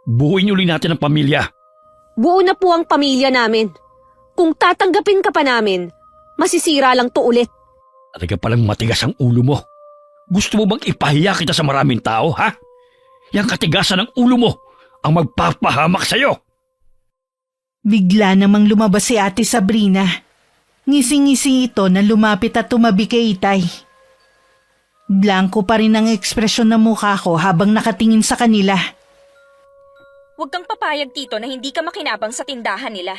Buuin uli natin ang pamilya. Buo na po ang pamilya namin. Kung tatanggapin ka pa namin, masisira lang to ulit. Talaga palang matigas ang ulo mo. Gusto mo bang ipahiya kita sa maraming tao, ha? Yang katigasan ng ulo mo ang magpapahamak sa'yo. Bigla namang lumabas si Ate Sabrina. Ngising-ngisi ito na lumapit at tumabi kay Itay. Blanco pa rin ang ekspresyon ng mukha ko habang nakatingin sa kanila. Huwag kang papayag, Tito, na hindi ka makinabang sa tindahan nila.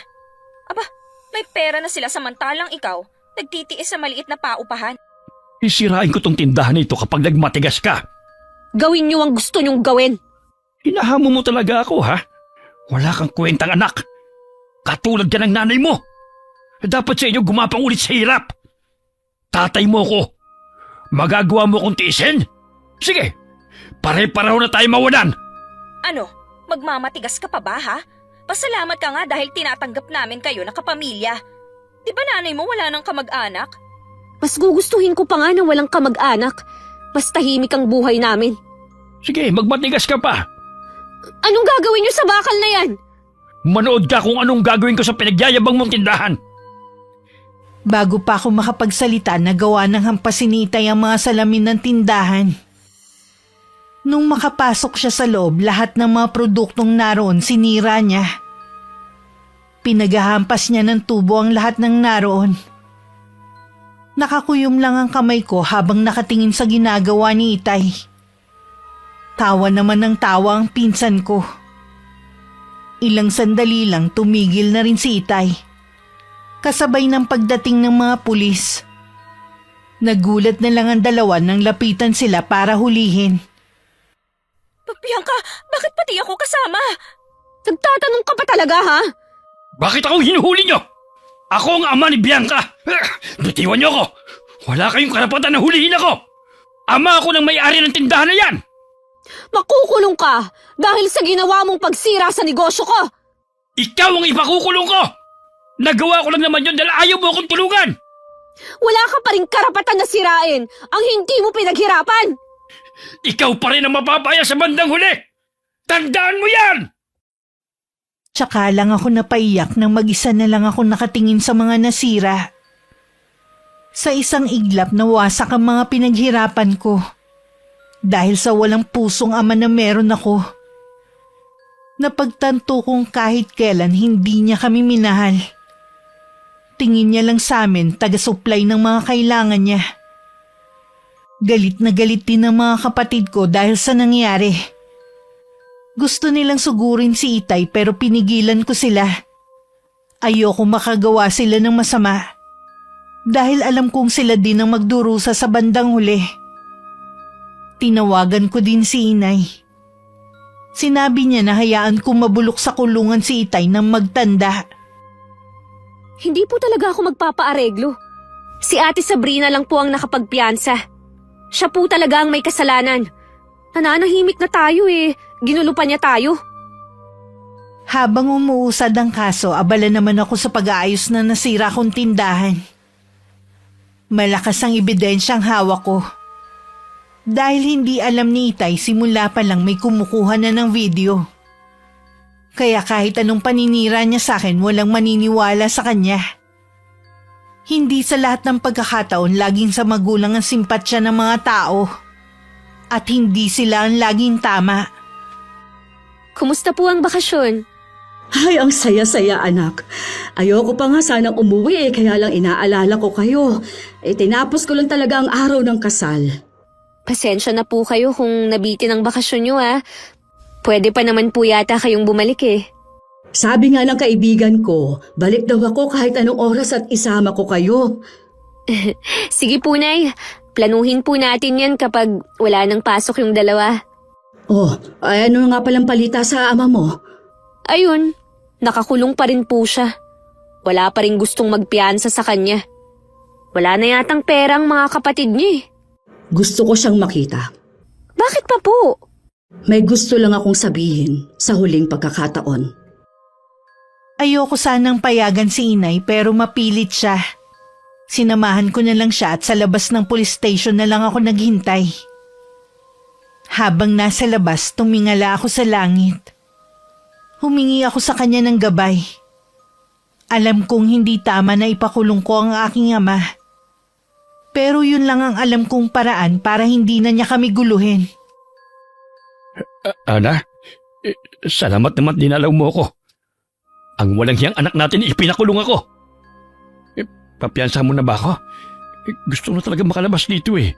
Aba, may pera na sila samantalang ikaw, nagtitiis sa maliit na paupahan. Isirain ko tong tindahan na ito kapag nagmatigas ka. Gawin niyo ang gusto niyong gawin. Hinahamo mo talaga ako, ha? Wala kang kwentang anak. Katulad ka ng nanay mo. Dapat sa inyo gumapang ulit sa hirap. Tatay mo ko. Magagawa mo kong tiisin? Sige, pare-pareho na tayo mawalan. Ano, magmamatigas ka pa ba, ha? Pasalamat ka nga dahil tinatanggap namin kayo na kapamilya. Di ba nanay mo wala nang kamag-anak? Mas gugustuhin ko pa nga na walang kamag-anak. Mas tahimik ang buhay namin. Sige, magmatigas ka pa. Anong gagawin niyo sa bakal na yan? Manood ka kung anong gagawin ko sa pinagyayabang mong tindahan. Bago pa ako makapagsalita, nagawa ng hampasin ni Itay ang mga salamin ng tindahan. Nung makapasok siya sa loob, lahat ng mga produktong naroon sinira niya. Pinagahampas niya ng tubo ang lahat ng naroon. Nakakuyom lang ang kamay ko habang nakatingin sa ginagawa ni Itay. Tawa naman ng tawa ang pinsan ko. Ilang sandali lang tumigil na rin si Itay. Kasabay ng pagdating ng mga pulis. Nagulat na lang ang dalawa nang lapitan sila para hulihin. Bianca, bakit pati ako kasama? Nagtatanong ka pa talaga, ha? Bakit ako hinuhuli nyo? Ako ang ama ni Bianca. Bitiwan nyo ako. Wala kayong karapatan na hulihin ako. Ama ako ng may-ari ng tindahan na yan. Makukulong ka dahil sa ginawa mong pagsira sa negosyo ko. Ikaw ang ipakukulong ko. Nagawa ko lang naman yun dahil ayaw mo akong tulungan. Wala ka pa rin karapatan na sirain ang hindi mo pinaghirapan. Ikaw pa rin ang mapapaya sa bandang huli. Tandaan mo yan! Tsaka lang ako napaiyak nang mag-isa na lang ako nakatingin sa mga nasira. Sa isang iglap nawasak ang mga pinaghirapan ko. Dahil sa walang pusong ama na meron ako. Napagtanto kong kahit kailan hindi niya kami minahal. Tingin niya lang sa amin taga-supply ng mga kailangan niya. Galit na galit din ang mga kapatid ko dahil sa nangyari. Gusto nilang sugurin si Itay pero pinigilan ko sila. Ayoko makagawa sila ng masama. Dahil alam kong sila din ang magdurusa sa bandang huli. Tinawagan ko din si Inay. Sinabi niya na hayaan kong mabulok sa kulungan si Itay nang magtanda. Hindi po talaga ako magpapaareglo. Si Ate Sabrina lang po ang nakapagpiyansa. Siya po talaga ang may kasalanan. Nananahimik na tayo eh. Ginulo pa niya tayo. Habang umuusad ang kaso, abala naman ako sa pag-aayos na nasira kong tindahan. Malakas ang ebidensyang hawak ko. Dahil hindi alam ni Itay, simula pa lang may kumukuha na ng video. Kaya kahit anong paninira niya sa akin, walang maniniwala sa kanya. Hindi sa lahat ng pagkakataon laging sa magulang ang simpatsya ng mga tao. At hindi sila ang laging tama. Kumusta po ang bakasyon? Ay, ang saya-saya anak. Ayoko pa nga sanang umuwi kaya lang inaalala ko kayo. Tinapos ko lang talaga ang araw ng kasal. Pasensya na po kayo kung nabitin ang bakasyon nyo, ha. Pwede pa naman po yata kayong bumalik eh. Sabi nga ng kaibigan ko, balik daw ako kahit anong oras at isama ko kayo. Sige po, Nay. Planuhin po natin yan kapag wala nang pasok yung dalawa. Oh, ay ano nga palang palita sa ama mo? Ayun, nakakulong pa rin po siya. Wala pa rin gustong magpiyansa sa kanya. Wala na yatang pera ang mga kapatid niya eh. Gusto ko siyang makita. Bakit pa po? May gusto lang akong sabihin sa huling pagkakataon. Ayoko sanang payagan si Inay pero mapilit siya. Sinamahan ko na lang siya at sa labas ng police station na lang ako naghintay. Habang nasa labas, tumingala ako sa langit. Humingi ako sa kanya ng gabay. Alam kong hindi tama na ipakulong ko ang aking ama. Pero yun lang ang alam kong paraan para hindi na niya kami guluhin. Ana, salamat naman dinalaw mo ako. Ang walang hiyang anak natin ipinakulong ako. Papiyansa mo na ba ako? Gusto na talaga makalabas dito eh.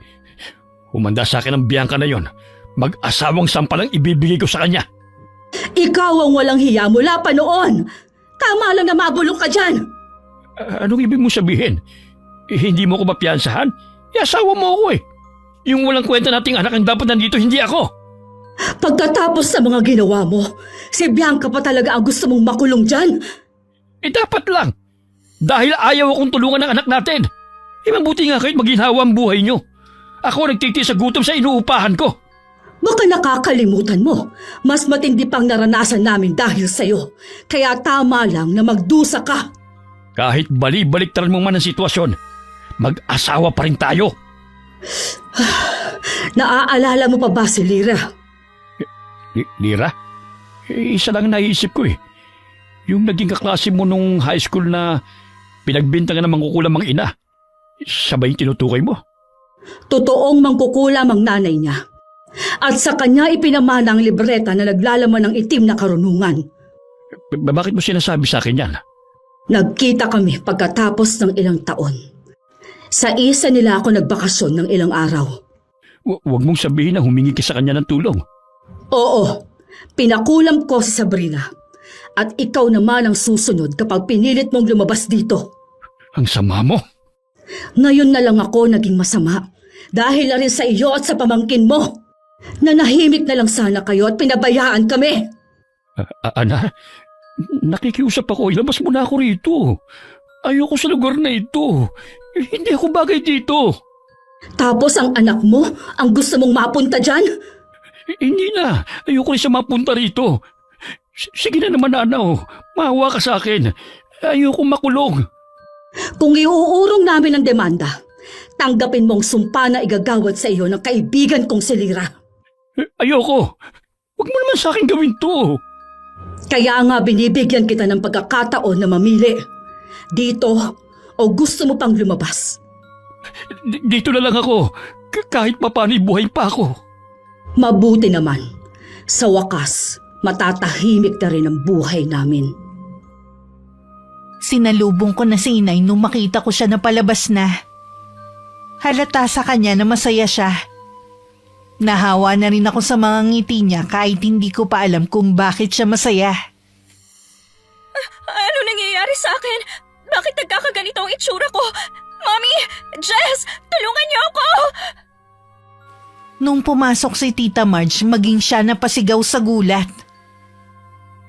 Humanda sa akin ang Bianca na yon. Mag-asawang sampalang ibibigay ko sa kanya. Ikaw ang walang hiya mula pa noon. Tama lang na mabulok ka dyan. Anong ibig mo sabihin? Hindi mo ko mapiyansahan? Asawa mo ako eh. Yung walang kwenta nating anak ang dapat nandito, hindi ako. Pagkatapos sa mga ginawa mo, si Bianca pa talaga ang gusto mong makulong dyan. Dapat lang. Dahil ayaw akong tulungan ng anak natin. Mabuti nga kahit maginhawa ang buhay nyo. Ako nagtitiis sa gutom sa inuupahan ko. Baka nakakalimutan mo, mas matindi pang naranasan namin dahil sa'yo. Kaya tama lang na magdusa ka. Kahit bali-baliktaran mo man ang sitwasyon, mag-asawa pa rin tayo. Naaalala mo pa ba si Lira? Lira? Isa lang naisip ko eh. Yung naging kaklase mo nung high school na pinagbintangan ng mangkukulam ang ina. Sabay yung tinutukoy mo? Totoong mangkukulam ang nanay niya. At sa kanya ipinamana ang libreta na naglalaman ng itim na karunungan. Bakit mo sinasabi sa akin yan? Nagkita kami pagkatapos ng ilang taon. Sa isa nila ako nagbakasyon ng ilang araw. Huwag mong sabihin na humingi ka sa kanya ng tulong. Oo, pinakulam ko si Sabrina. At ikaw naman ang susunod kapag pinilit mong lumabas dito. Ang sama mo. Ngayon na lang ako naging masama. Dahil na rin sa iyo at sa pamangkin mo. Nanahimik na lang sana kayo at pinabayaan kami. Ana, nakikiusap ako. Ilabas mo na ako rito. Ayoko sa lugar na ito. Hindi ako bagay dito. Tapos ang anak mo, ang gusto mong mapunta dyan? Hindi na. Ayoko rin siya mapunta rito. Sige na naman, Nanaw. Maawa ka sa akin. Ayoko makulong. Kung iuurong namin ang demanda, tanggapin mong sumpa na igagawad sa iyo ng kaibigan kong si Lira. Ayoko. Huwag mo naman sa akin gawin to. Kaya nga binibigyan kita ng pagkakataon na mamili. Dito o gusto mo pang lumabas? Dito na lang ako. Kahit papaano'y buhay pa ako. Mabuti naman. Sa wakas, matatahimik na rin ang buhay namin. Sinalubong ko na si inay nung makita ko siya na palabas na. Halata sa kanya na masaya siya. Nahawa na rin ako sa mga ngiti niya kahit hindi ko pa alam kung bakit siya masaya. Ano nangyayari sa akin? Bakit nagkakaganito ang itsura ko? Mommy! Jess! Tulungan niyo ako! Nung pumasok si Tita Marge, maging siya napasigaw sa gulat.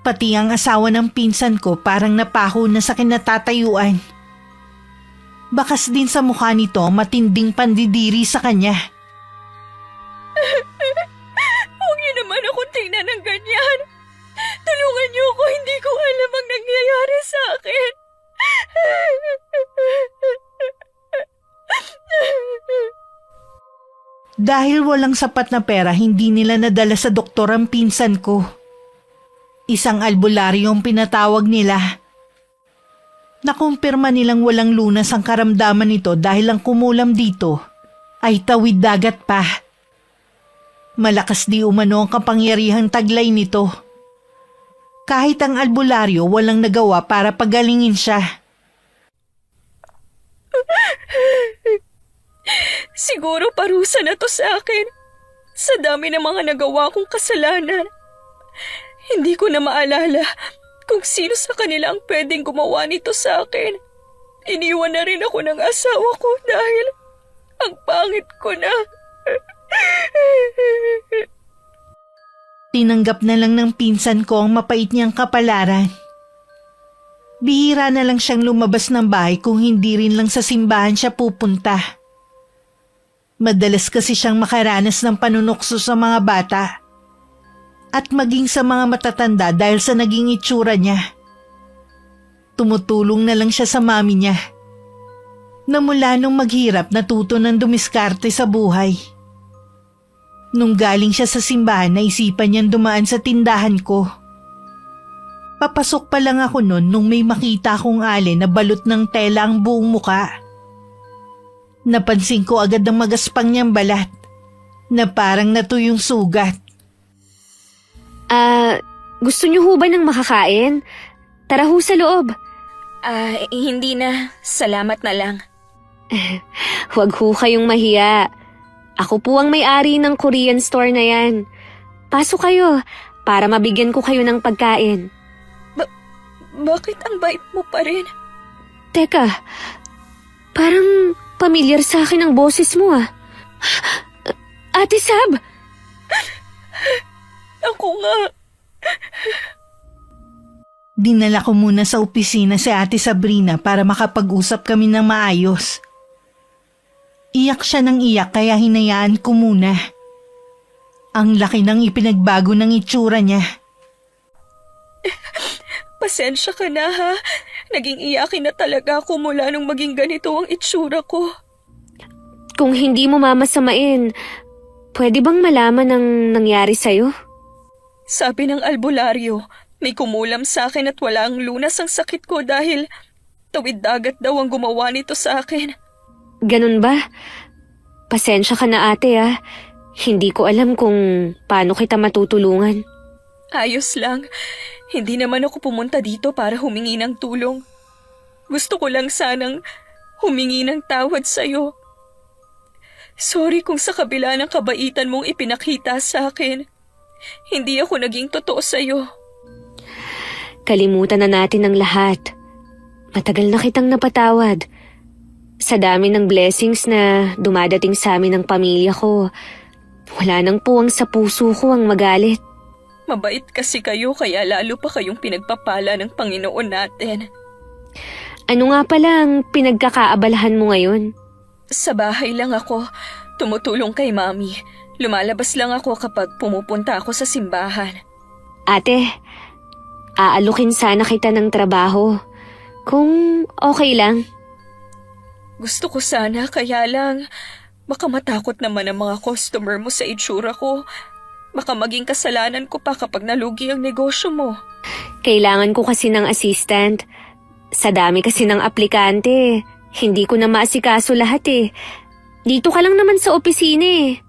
Pati ang asawa ng pinsan ko parang napaho na sa kinatatayuan. Bakas din sa mukha nito matinding pandidiri sa kanya. Huwag niyo naman akong tingnan ng ganyan. Tulungan niyo ako, hindi ko alam ang nangyayari sa akin. Dahil walang sapat na pera, hindi nila nadala sa doktor ang pinsan ko. Isang albularyo ang pinatawag nila. Nakumpirma nilang walang lunas ang karamdaman nito dahil ang kumulam dito ay tawid dagat pa. Malakas di umano ang kapangyarihang taglay nito. Kahit ang albularyo walang nagawa para pagalingin siya. Siguro parusa na to sa akin. Sa dami ng mga nagawa kong kasalanan. Hindi ko na maalala kung sino sa kanila ang pwedeng gumawa nito sa akin. Iniwan na rin ako ng asawa ko dahil ang pangit ko na. Tinanggap na lang ng pinsan ko ang mapait niyang kapalaran. Bihira na lang siyang lumabas ng bahay kung hindi rin lang sa simbahan siya pupunta. Madalas kasi siyang makaranas ng panunukso sa mga bata. At maging sa mga matatanda dahil sa naging itsura niya. Tumutulong na lang siya sa mami niya. Na mula nung maghirap natuto ng dumiskarte sa buhay. Nung galing siya sa simbahan naisipan niyang dumaan sa tindahan ko. Papasok pa lang ako noon nung may makita akong alin na balot ng tela ang buong muka. Napansin ko agad ang magaspang niyang balat na parang natuyong sugat. Gusto niyo ho ba ng makakain? Tara ho sa loob. Hindi na. Salamat na lang. Huwag ho kayong mahiya. Ako po ang may-ari ng Korean store na yan. Pasok kayo para mabigyan ko kayo ng pagkain. Bakit ang bait mo pa rin? Teka, parang pamilyar sa akin ang boses mo ah. Ate Sab! Ako nga. Dinala ko muna sa opisina si Ate Sabrina para makapag-usap kami ng maayos. Iyak siya ng iyak kaya hinayaan ko muna. Ang laki ng ipinagbago ng itsura niya. Pasensya ka na ha. Naging iyakin na talaga ako mula nung maging ganito ang itsura ko. Kung hindi mo mamasamain, pwede bang malaman ang nangyari sa'yo? Sabi ng albularyo, may kumulam sa akin at wala ang lunas ang sakit ko dahil tawid dagat daw ang gumawa nito sa akin. Ganun ba? Pasensya ka na ate ah. Hindi ko alam kung paano kita matutulungan. Ayos lang. Hindi naman ako pumunta dito para humingi ng tulong. Gusto ko lang sanang humingi ng tawad sa'yo. Sorry kung sa kabila ng kabaitan mong ipinakita sa akin. Hindi ako naging totoo sa'yo. Kalimutan na natin ang lahat. Matagal na kitang napatawad. Sa dami ng blessings na dumadating sa amin ng pamilya ko, wala nang puwang sa puso ko ang magalit. Mabait kasi kayo kaya lalo pa kayong pinagpapala ng Panginoon natin. Ano nga pala ang pinagkakaabalahan mo ngayon? Sa bahay lang ako. Tumutulong kay Mami. Lumalabas lang ako kapag pumupunta ako sa simbahan. Ate, aalukin sana kita ng trabaho. Kung okay lang. Gusto ko sana kaya lang baka matakot naman ang mga customer mo sa itsura ko. Baka maging kasalanan ko pa kapag nalugi ang negosyo mo. Kailangan ko kasi ng assistant. Sa dami kasi ng aplikante, hindi ko na maasikaso lahat eh. Dito ka lang naman sa opisina eh.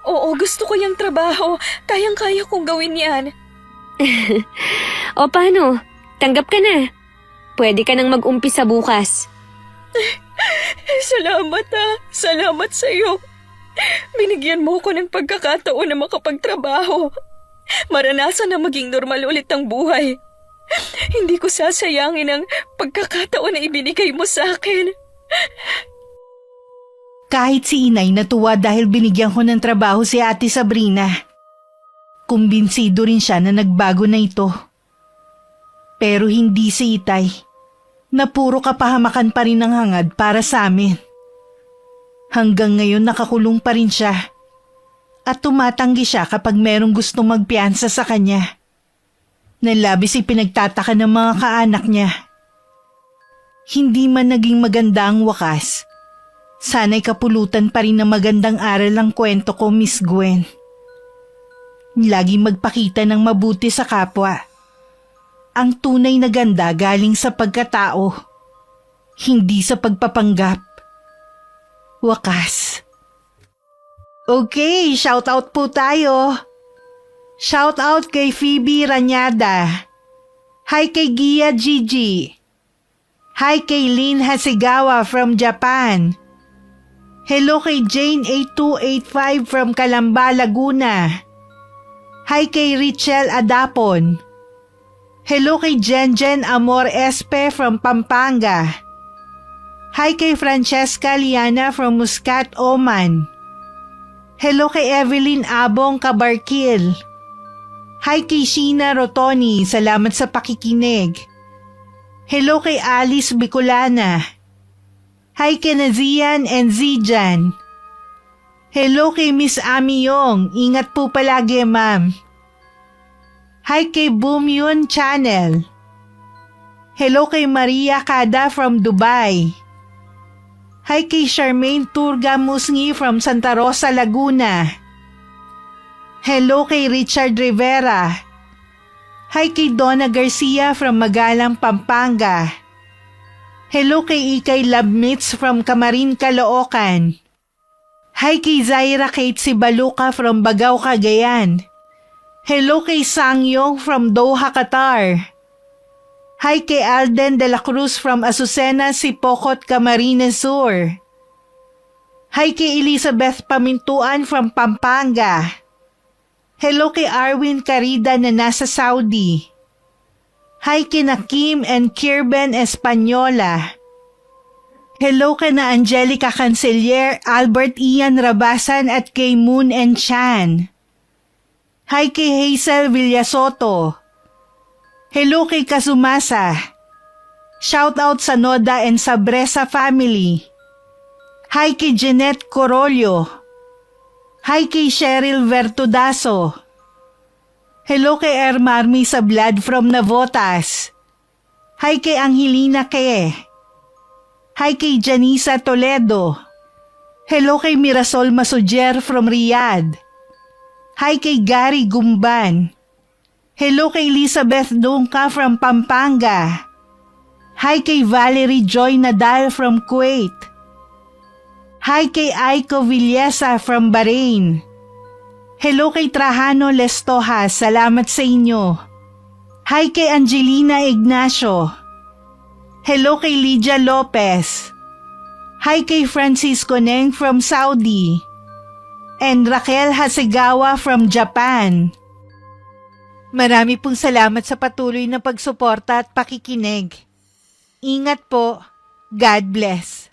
Oo, gusto ko yung trabaho. Kayang-kaya kong gawin yan. O paano? Tanggap ka na. Pwede ka nang mag-umpisa bukas. Salamat Salamat sa'yo. Binigyan mo ko ng pagkakataon na makapagtrabaho. Maranasan na maging normal ulit ang buhay. Hindi ko sasayangin ang pagkakataon na ibinigay mo sa akin. Kahit si inay natuwa dahil binigyan ko ng trabaho si Ate Sabrina. Kumbinsido rin siya na nagbago na ito. Pero hindi si Itay, na puro kapahamakan pa rin ang hangad para sa amin. Hanggang ngayon nakakulong pa rin siya. At tumatanggi siya kapag merong gustong magpiyansa sa kanya. Nalabis ipinagtataka ng mga kaanak niya. Hindi man naging maganda ang wakas. Sana'y kapulutan pa rin ng magandang aral ang kwento ko, Miss Gwen. Laging magpakita ng mabuti sa kapwa. Ang tunay na ganda galing sa pagkatao, hindi sa pagpapanggap. Wakas. Okay, shout out po tayo. Shout out kay Phoebe Ranyada. Hi kay Gia Gigi. Hi kay Lynn Hasegawa from Japan. Hello kay Jane 8285 from Calamba, Laguna. Hi kay Richelle Adapon. Hello kay Jenjen Amor Espe from Pampanga. Hi kay Francesca Liana from Muscat, Oman. Hello kay Evelyn Abong Kabarkil. Hi kay Sheena Rotoni, salamat sa pakikinig. Hello kay Alice Bicolana. Hi kay Nazian and Zijan. Hello kay Miss Ami Yong, ingat po palagi ma'am. Hi kay Boom Yun Channel. Hello kay Maria Kada from Dubai. Hi kay Charmaine Turga Musngi from Santa Rosa, Laguna. Hello kay Richard Rivera. Hi kay Donna Garcia from Magalang, Pampanga. Hello kay Ikay Labmits from Camarin, Caloocan. Hi kay Zaira Kate Sibaluka from Bagao, Cagayan. Hello kay Sangyong from Doha, Qatar. Hi kay Alden de la Cruz from Azucena, Sipocot, Camarines Sur. Hi kay Elizabeth Pamintuan from Pampanga. Hello kay Arwin Carida na nasa Saudi. Hi kina Kim and Kirben Española. Hello kina Angelica Cancelier, Albert Ian Rabasan at kay Moon and Chan. Hi kay Hazel Villasoto. Hello kay Kazumasa. Shout out sa Noda and sa Bresa family. Hi kay Jeanette Corolio. Hi kay Cheryl Vertudaso. Hello kay Ermarmi sa Blood from Navotas. Hi kay Angelina Ke. Hi kay Janisa Toledo. Hello kay Mirasol Masujer from Riyadh. Hi kay Gary Gumban. Hello kay Elizabeth Dungka from Pampanga. Hi kay Valerie Joy Nadal from Kuwait. Hi kay Aiko Villesa from Bahrain. Hello kay Trajano Lestojas, salamat sa inyo. Hi kay Angelina Ignacio. Hello kay Lydia Lopez. Hi kay Francisco Neng from Saudi. And Raquel Hasegawa from Japan. Marami pong salamat sa patuloy na pagsuporta at pakikinig. Ingat po. God bless.